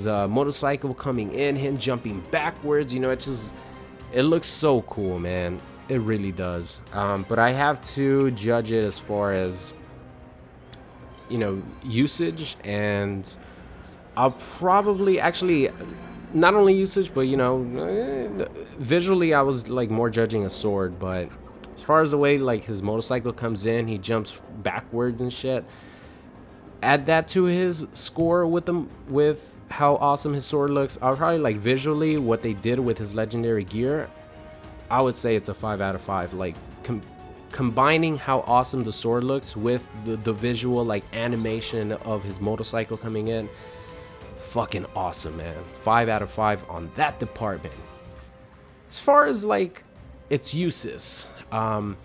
motorcycle coming in, him jumping backwards. You know, it looks so cool, man. It really does. But I have to judge it as far as, you know, usage, and I'll probably actually not only usage, but you know, visually I was like more judging a sword. But as far as the way like his motorcycle comes in, he jumps backwards and shit, add that to his score with how awesome his sword looks. I'll probably like visually what they did with his legendary gear, I would say it's a 5 out of 5. Like combining how awesome the sword looks with the visual like animation of his motorcycle coming in, fucking awesome, man. 5 out of 5 on that department. As far as like its uses, I'm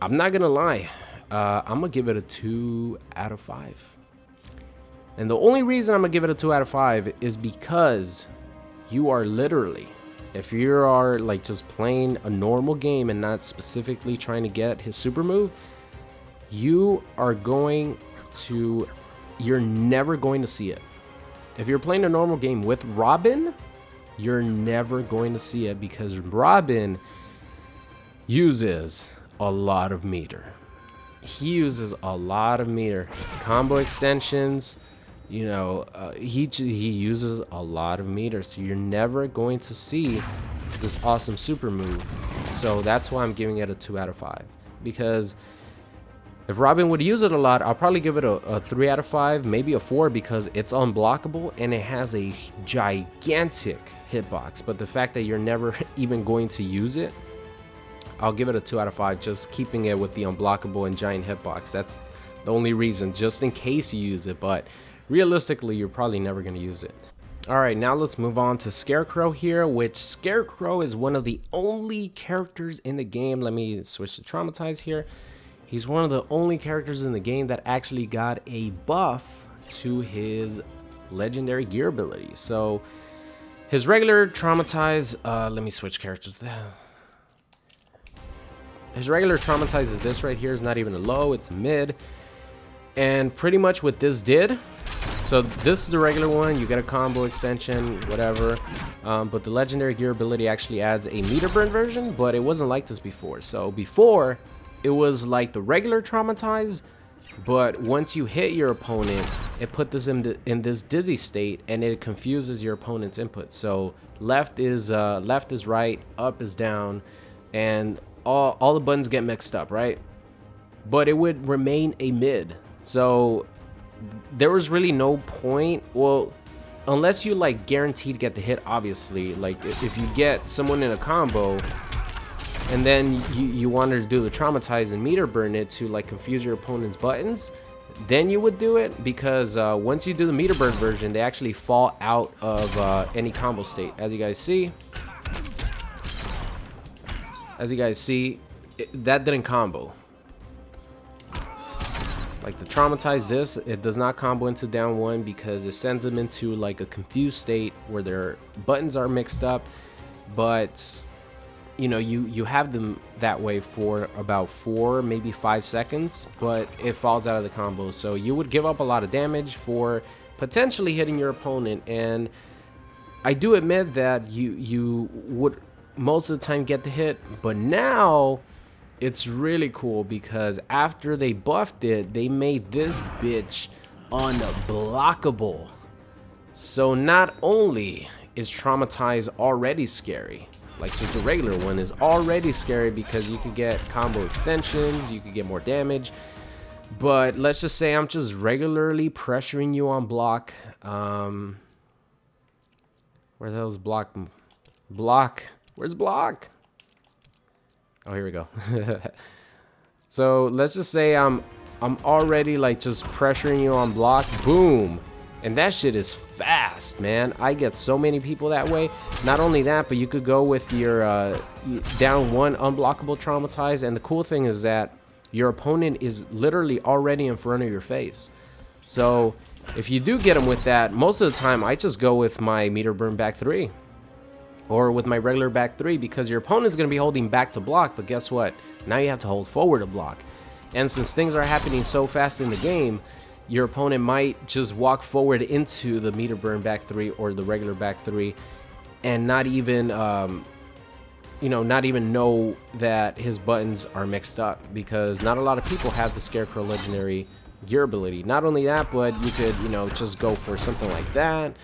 not gonna lie, I'm gonna give it a 2 out of 5. And the only reason I'm gonna give it a 2 out of 5 is because you are literally, if you are like just playing a normal game and not specifically trying to get his super move, you're never going to see it. If you're playing a normal game with Robin, you're never going to see it, because Robin uses a lot of meter. He uses a lot of meter. Combo extensions, you know, he uses a lot of meter, so you're never going to see this awesome super move. So that's why I'm giving it a 2 out of 5, because If Robin would use it a lot, I'll probably give it a 3 out of 5, maybe a 4, because it's unblockable and it has a gigantic hitbox. But the fact that you're never even going to use it, I'll give it a 2 out of 5, just keeping it with the unblockable and giant hitbox. That's the only reason, just in case you use it. But realistically, you're probably never going to use it. Alright, now let's move on to Scarecrow here, which Scarecrow is one of the only characters in the game. Let me switch to Traumatize here. He's one of the only characters in the game that actually got a buff to his legendary gear ability. So his regular Traumatize, let me switch characters. His regular Traumatize is this right here. It's not even a low, it's mid. And pretty much what this did, so this is the regular one, you get a combo extension, whatever. But the legendary gear ability actually adds a meter burn version, but it wasn't like this before. So before, it was like the regular Traumatize, but once you hit your opponent, it put this in this dizzy state, and it confuses your opponent's input. So left is right, up is down, and all the buttons get mixed up, right? But it would remain a mid. So there was really no point, well, unless you like guaranteed get the hit, obviously. Like if you get someone in a combo and then you wanted to do the Traumatize and meter burn it to like confuse your opponent's buttons, then you would do it, because once you do the meter burn version, they actually fall out of any combo state. As you guys see, that didn't combo. Like the Traumatize this, it does not combo into down one, because it sends them into like a confused state where their buttons are mixed up. But you know, you have them that way for about 4, maybe 5 seconds, but it falls out of the combo. So you would give up a lot of damage for potentially hitting your opponent. And I do admit that you would most of the time get the hit, but now it's really cool, because after they buffed it, they made this bitch unblockable. So not only is Traumatize already scary, like just the regular one is already scary because you could get combo extensions, you could get more damage, but let's just say I'm just regularly pressuring you on block. Where the hell's block? Where's block? Oh, here we go. So let's just say I'm already like just pressuring you on block. Boom. And that shit is fast, man. I get so many people that way. Not only that, but you could go with your down one unblockable Traumatize. And the cool thing is that your opponent is literally already in front of your face. So if you do get them with that, most of the time I just go with my meter burn back 3. Or with my regular back 3, because your opponent's going to be holding back to block, but guess what? Now you have to hold forward to block. And since things are happening so fast in the game, your opponent might just walk forward into the meter burn back 3 or the regular back 3 and not even, not even know that his buttons are mixed up, because not a lot of people have the Scarecrow legendary gear ability. Not only that, but you could, just go for something like that.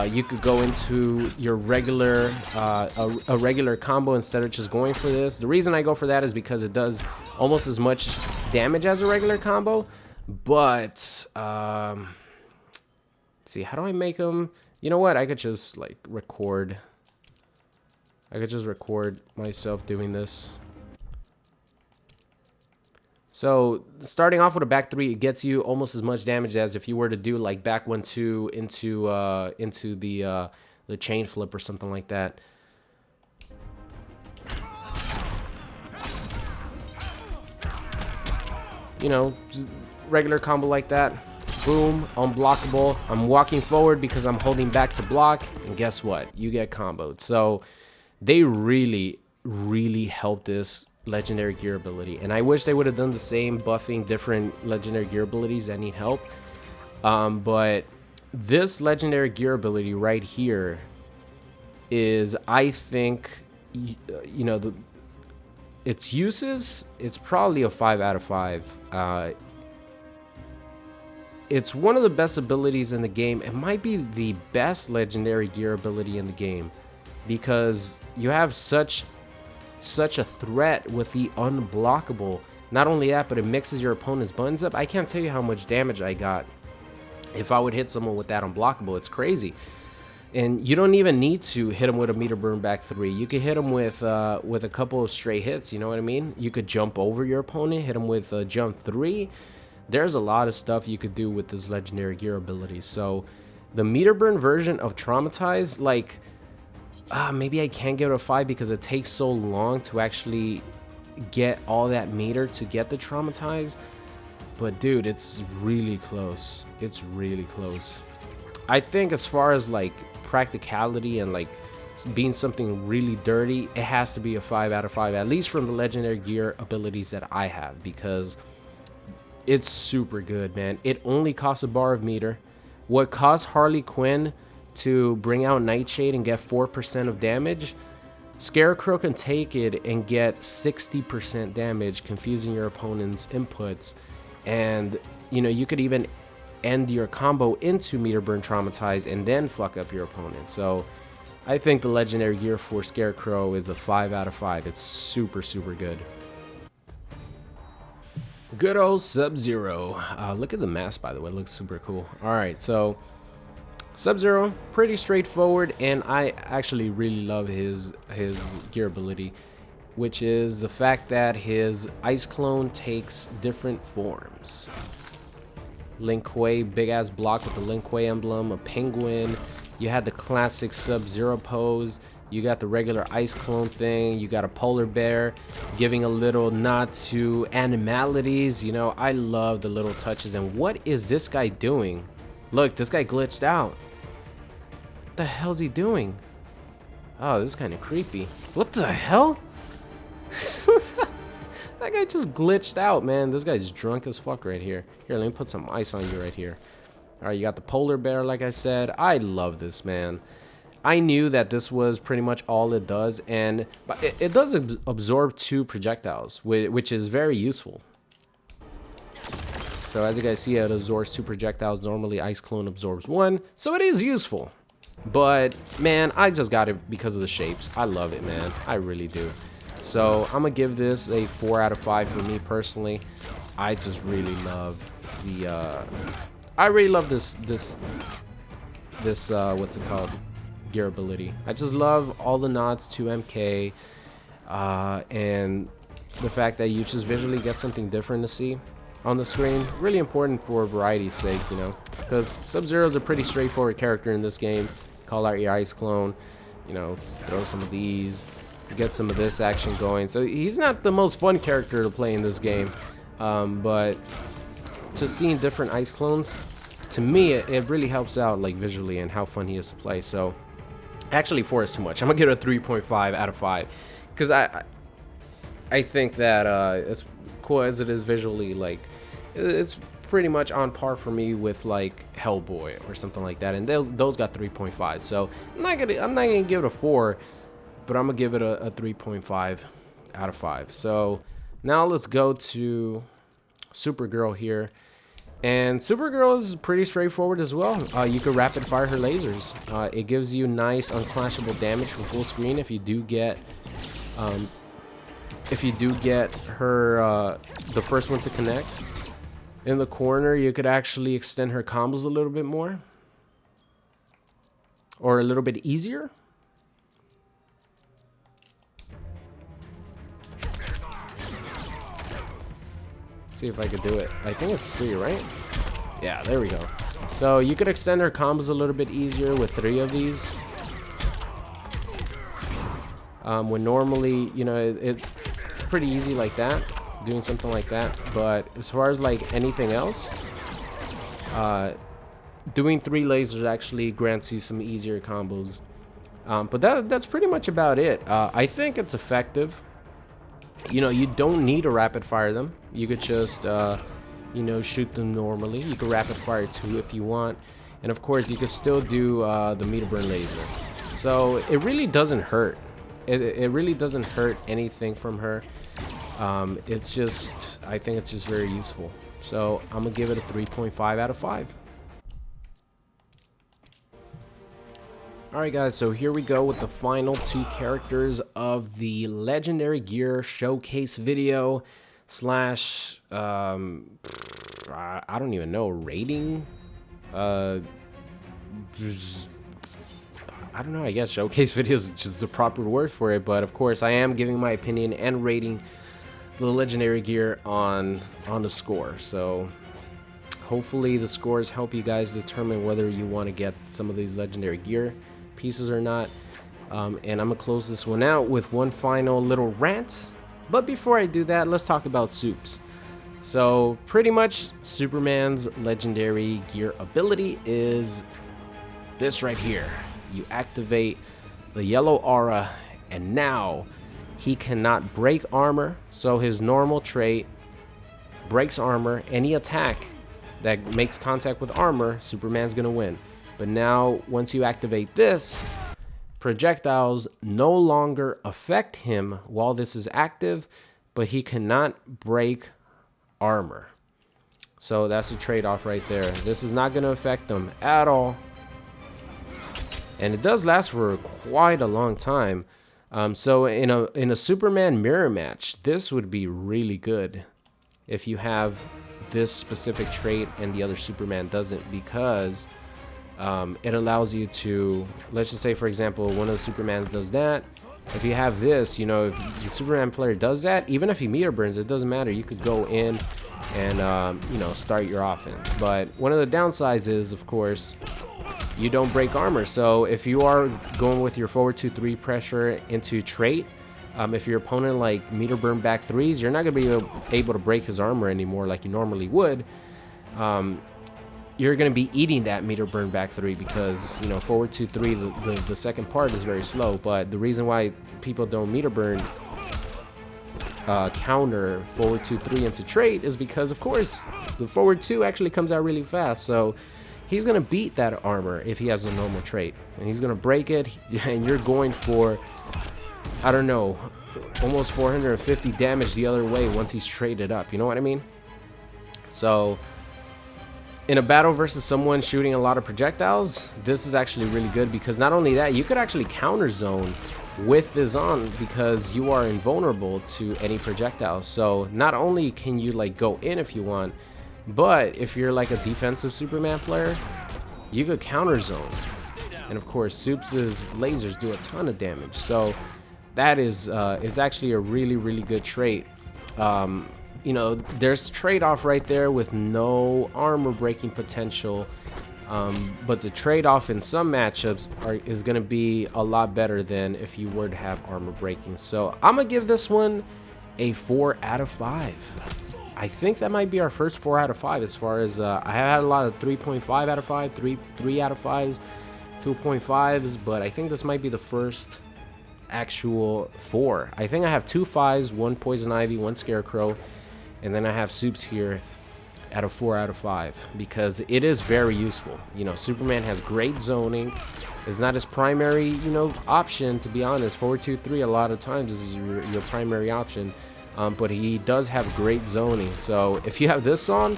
You could go into your regular a regular combo instead of just going for this. The reason I go for that is because it does almost as much damage as a regular combo. But see, how do I make them? You know what? I could just like record. I could just record myself doing this. So starting off with a back 3, it gets you almost as much damage as if you were to do like back 1-2 into the chain flip or something like that. Just regular combo like that. Boom, unblockable. I'm walking forward because I'm holding back to block, and guess what? You get comboed. So they really, really helped this legendary gear ability, and I wish they would have done the same, buffing different legendary gear abilities that need help. But this legendary gear ability right here is, I think, its uses, it's probably a 5 out of 5. It's one of the best abilities in the game. It might be the best legendary gear ability in the game, because you have such a threat with the unblockable Not only that, but it mixes your opponent's buttons up. I can't tell you how much damage I got if I would hit someone with that unblockable. It's crazy. And you don't even need to hit him with a meter burn back 3. You could hit him with a couple of straight hits, you know what I mean? You could jump over your opponent, hit him with a jump 3. There's a lot of stuff you could do with this legendary gear ability. So the meter burn version of Traumatize, like, maybe I can't give it a 5 because it takes so long to actually get all that meter to get the Traumatize. But dude, it's really close. It's really close. I think as far as like practicality and like being something really dirty, it has to be a 5 out of 5, at least from the legendary gear abilities that I have, because it's super good, man. It only costs a bar of meter. What costs Harley Quinn to bring out Nightshade and get 4% of damage, Scarecrow can take it and get 60% damage, confusing your opponent's inputs. And you know, you could even end your combo into meter burn Traumatize and then fuck up your opponent. So I think the legendary gear for Scarecrow is a 5 out of 5. It's super good. Good old Sub-Zero. Look at the mask, by the way. It looks super cool. Alright, so Sub-Zero, pretty straightforward, and I actually really love his gear ability, which is the fact that his ice clone takes different forms. Lin Kuei, big ass block with the Lin Kuei emblem, a penguin. You had the classic Sub-Zero pose. You got the regular ice clone thing. You got a polar bear, giving a little nod to animalities. You know, I love the little touches. And what is this guy doing? Look, this guy glitched out. What the hell's he doing? Oh, this is kind of creepy. What the hell? That guy just glitched out, man. This guy's drunk as fuck right here. Here, let me put some ice on you right here. Alright, you got the polar bear, like I said. I love this, man. I knew that this was pretty much all it does, and it does absorb 2 projectiles, which is very useful. So as you guys see, it absorbs 2 projectiles. Normally, Ice Clone absorbs 1, so it is useful. But, man, I just got it because of the shapes. I love it, man. I really do. So I'm gonna give this a 4 out of 5 for me personally. I just really love the I really love this what's it called, gear ability. I just love all the nods to MK, and the fact that you just visually get something different to see on the screen. Really important for variety's sake, you know, because Sub-Zero is a pretty straightforward character in this game. Call out your ice clone, you know, throw some of these, get some of this action going. So he's not the most fun character to play in this game, but just seeing different ice clones, to me it really helps out, like, visually, and how fun he is to play. So actually 4 is too much. I'm gonna give it a 3.5 out of 5 because I think that as cool as it is visually, like, it's pretty much on par for me with like Hellboy or something like that, and those got 3.5. So I'm not gonna give it a 4, but I'm gonna give it a 3.5 out of 5. So now let's go to Supergirl here. And Supergirl is pretty straightforward as well. You can rapid fire her lasers. It gives you nice unclashable damage from full screen if you do get her the first one to connect. In the corner, you could actually extend her combos a little bit more, or a little bit easier. See if I could do it. I think it's 3, right? Yeah, there we go. So you could extend her combos a little bit easier with 3 of these. When normally, you know, it's pretty easy like that, doing something like that. But as far as like anything else, doing 3 lasers actually grants you some easier combos. But that's pretty much about it. I think it's effective. You know, you don't need to rapid fire them. You could just, you know, shoot them normally. You could rapid fire 2 if you want. And of course, you could still do the meter burn laser. So it really doesn't hurt. It really doesn't hurt anything from her. It's just, I think it's just very useful. So I'm going to give it a 3.5 out of 5. Alright guys, so here we go with the final 2 characters of the Legendary Gear Showcase video. slash I don't even know, rating. I don't know, I guess showcase videos is just the proper word for it, but of course I am giving my opinion and rating the legendary gear on the score. So hopefully the scores help you guys determine whether you want to get some of these legendary gear pieces or not. And I'm gonna close this one out with one final little rant. But before I do that, let's talk about soups. So pretty much Superman's legendary gear ability is this right here. You activate the yellow aura, and now he cannot break armor. So his normal trait breaks armor. Any attack that makes contact with armor, Superman's gonna win. But now once you activate this, projectiles no longer affect him while this is active, but he cannot break armor. So that's a trade-off right there. This is not gonna affect them at all. And it does last for quite a long time. So in a Superman mirror match, this would be really good if you have this specific trait and the other Superman doesn't, because it allows you to, let's just say for example, one of the Supermans does that. If you have this, you know, if the Superman player does that, even if he meter burns, it doesn't matter. You could go in and you know, start your offense. But one of the downsides is, of course, you don't break armor. So if you are going with your forward 2-3 pressure into trait, if your opponent like meter burn back threes, you're not gonna be able to break his armor anymore like you normally would. You're gonna be eating that meter burn back three, because you know forward 2-3, the second part is very slow. But the reason why people don't meter burn counter forward 2-3 into trait is because, of course, the forward 2 actually comes out really fast. So he's gonna beat that armor if he has a normal trait, and he's gonna break it, and you're going for, I don't know, almost 450 damage the other way once he's traded up. You know what I mean? So in a battle versus someone shooting a lot of projectiles, this is actually really good, because not only that, you could actually counter zone with this on, because you are invulnerable to any projectiles. So not only can you like go in if you want, but if you're like a defensive Superman player, you could counter zone. And of course, Soup's lasers do a ton of damage. So that is actually a really good trait. You know, there's trade-off right there with no armor breaking potential, but the trade-off in some matchups is going to be a lot better than if you were to have armor breaking. So I'm gonna give this one a 4 out of 5. I think that might be our first 4 out of 5, as far as I have had a lot of 3.5 out of 5, 3 out of 5s, 2.5s, but I think this might be the first actual 4. I think I have 2 5s, 1 Poison Ivy, 1 Scarecrow, and then I have Soups here at a 4 out of 5, because it is very useful. You know, Superman has great zoning. It's not his primary, you know, option, to be honest. Forward 2-3 a lot of times is your primary option, but he does have great zoning. So if you have this on,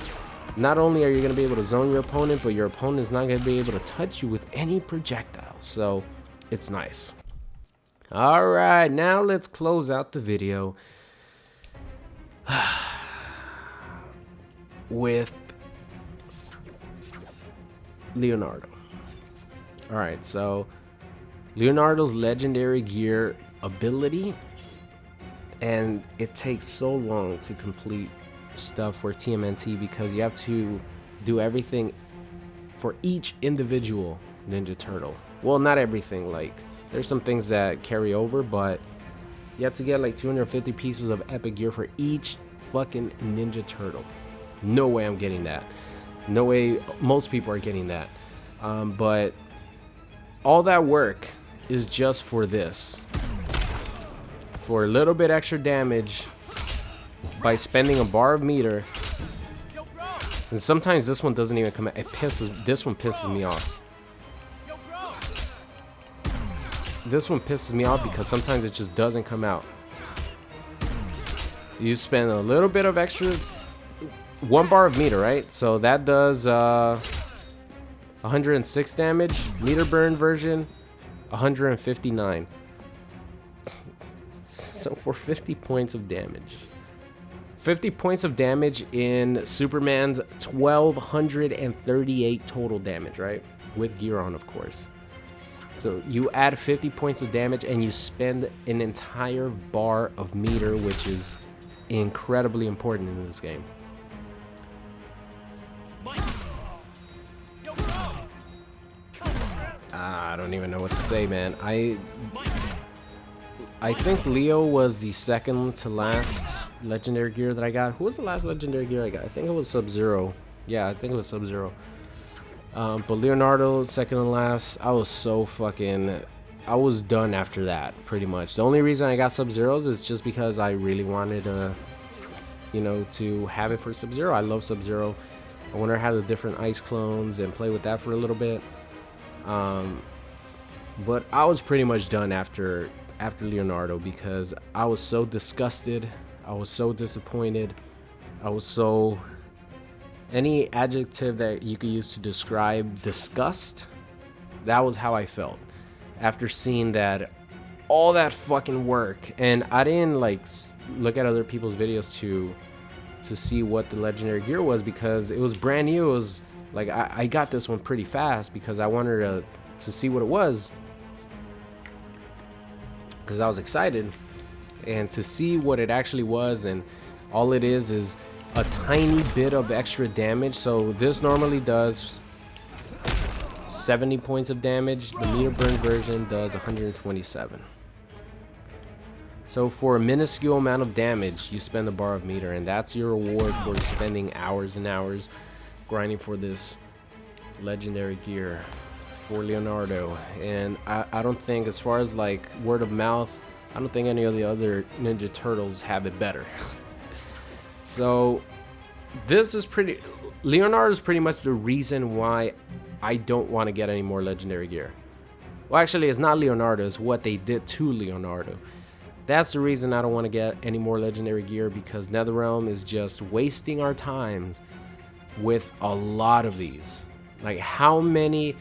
not only are you going to be able to zone your opponent, but your opponent is not going to be able to touch you with any projectiles. So it's nice. All right, now let's close out the video with Leonardo. All right, so Leonardo's legendary gear ability, and it takes so long to complete stuff for TMNT because you have to do everything for each individual Ninja Turtle. Well, not everything, like there's some things that carry over, but you have to get like 250 pieces of epic gear for each fucking Ninja Turtle. No way I'm getting that. No way most people are getting that. But all that work is just for this. For a little bit extra damage by spending a bar of meter. And sometimes this one doesn't even come out. This one pisses me off. This one pisses me off because sometimes it just doesn't come out. You spend a little bit of extra, 1 bar of meter, right? So that does 106 damage. Meter burn version, 159. So for 50 points of damage, 50 points of damage in Superman's 1238 total damage, right? With gear on, of course. So you add 50 points of damage and you spend an entire bar of meter, which is incredibly important in this game. I don't even know what to say, man. I think Leo was the second to last legendary gear that I got. Who was the last legendary gear I got? I think it was Sub-Zero. Yeah, I think it was Sub-Zero. But Leonardo, second to last. I was done after that, pretty much. The only reason I got Sub-Zeros is just because I really wanted to, you know, to have it for Sub-Zero. I love Sub-Zero. I want to have the different ice clones and play with that for a little bit. But I was pretty much done after Leonardo, because I was so disgusted, I was so disappointed, I was so, any adjective that you could use to describe disgust, that was how I felt after seeing that, all that fucking work. And I didn't like look at other people's videos to see what the legendary gear was, because it was brand new. It was like I got this one pretty fast because I wanted to see what it was, because I was excited, and to see what it actually was. And all it is a tiny bit of extra damage. So this normally does 70 points of damage. The meter burn version does 127. So for a minuscule amount of damage, you spend a bar of meter, and that's your reward for spending hours and hours grinding for this legendary gear for Leonardo. And I don't think, as far as like word of mouth, I don't think any of the other Ninja Turtles have it better. So this is Leonardo is pretty much the reason why I don't want to get any more legendary gear. Well, actually, it's not Leonardo, it's what they did to Leonardo. That's the reason I don't want to get any more legendary gear, because NetherRealm is just wasting our times with a lot of these. Like, how many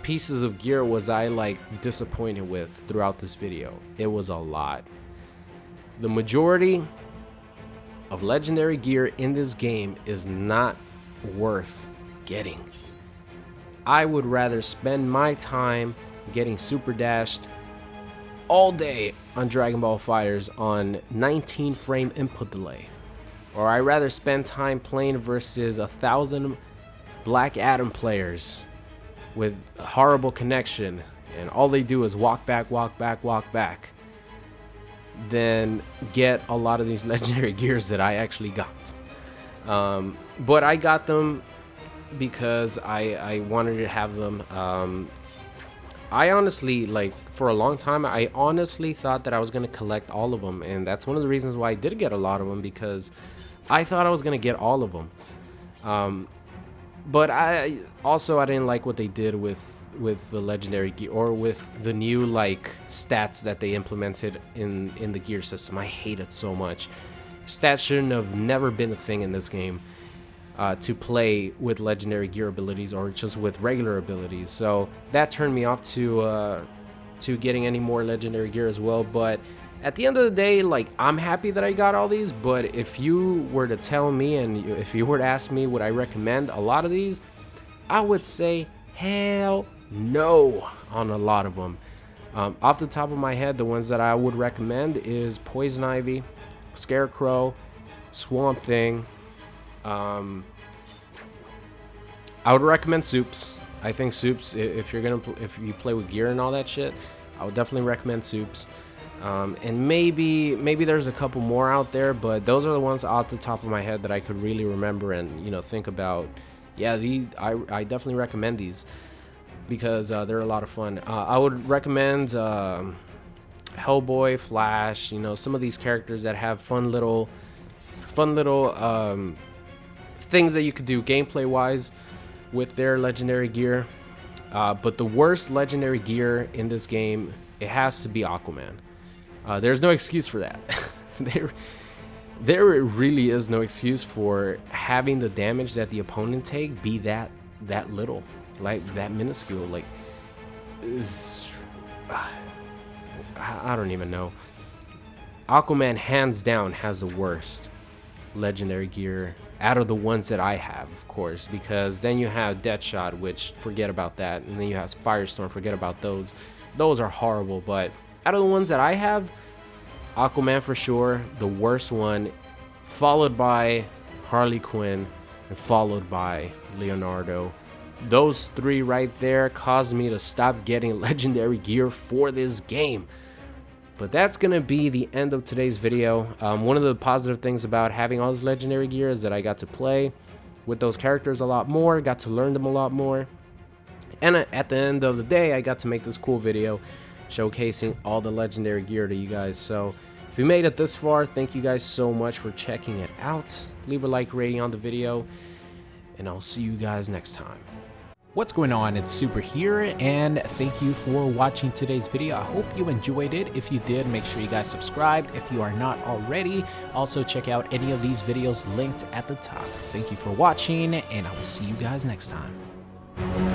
pieces of gear was I like disappointed with throughout this video? It was a lot. The majority of legendary gear in this game is not worth getting. I would rather spend my time getting super dashed all day on Dragon Ball FighterZ on 19 frame input delay, or I'd rather spend time playing versus 1,000 Black Adam players with a horrible connection, and all they do is walk back, then get a lot of these legendary gears that I actually got. But I got them because I wanted to have them. I honestly, like, for a long time, I honestly thought that I was going to collect all of them, and that's one of the reasons why I did get a lot of them, because I thought I was going to get all of them. But I didn't like what they did with the legendary gear, or with the new like stats that they implemented in the gear system. I hate it so much. Stats shouldn't have never been a thing in this game, to play with legendary gear abilities or just with regular abilities. So that turned me off to getting any more legendary gear as well. But at the end of the day, like, I'm happy that I got all these. But if you were to tell me, and if you were to ask me, would I recommend a lot of these, I would say hell no on a lot of them. Off the top of my head, the ones that I would recommend is Poison Ivy, Scarecrow, Swamp Thing. I would recommend Soups. I think Soups, if you play with gear and all that shit, I would definitely recommend Soups. And maybe there's a couple more out there, but those are the ones off the top of my head that I could really remember and, you know, think about. Yeah, I definitely recommend these because they're a lot of fun. I would recommend Hellboy, Flash, you know, some of these characters that have fun little things that you could do gameplay wise with their legendary gear. But the worst legendary gear in this game, it has to be Aquaman. There's no excuse for that. There really is no excuse for having the damage that the opponent take be that little, like that minuscule. Like, I don't even know. Aquaman hands down has the worst legendary gear out of the ones that I have, of course, because then you have Deathshot, which forget about that, and then you have Firestorm, forget about those. Those are horrible, but out of the ones that I have, Aquaman for sure, the worst one, followed by Harley Quinn, and followed by Leonardo. Those three right there caused me to stop getting legendary gear for this game. But that's gonna be the end of today's video. One of the positive things about having all this legendary gear is that I got to play with those characters a lot more, got to learn them a lot more, and at the end of the day I got to make this cool video showcasing all the legendary gear to you guys. So if you made it this far, thank you guys so much for checking it out. Leave a like rating on the video, and I'll see you guys next time. What's going on? It's Super here, and thank you for watching today's video. I hope you enjoyed it. If you did, make sure you guys subscribed if you are not already. Also, check out any of these videos linked at the top. Thank you for watching, and I will see you guys next time.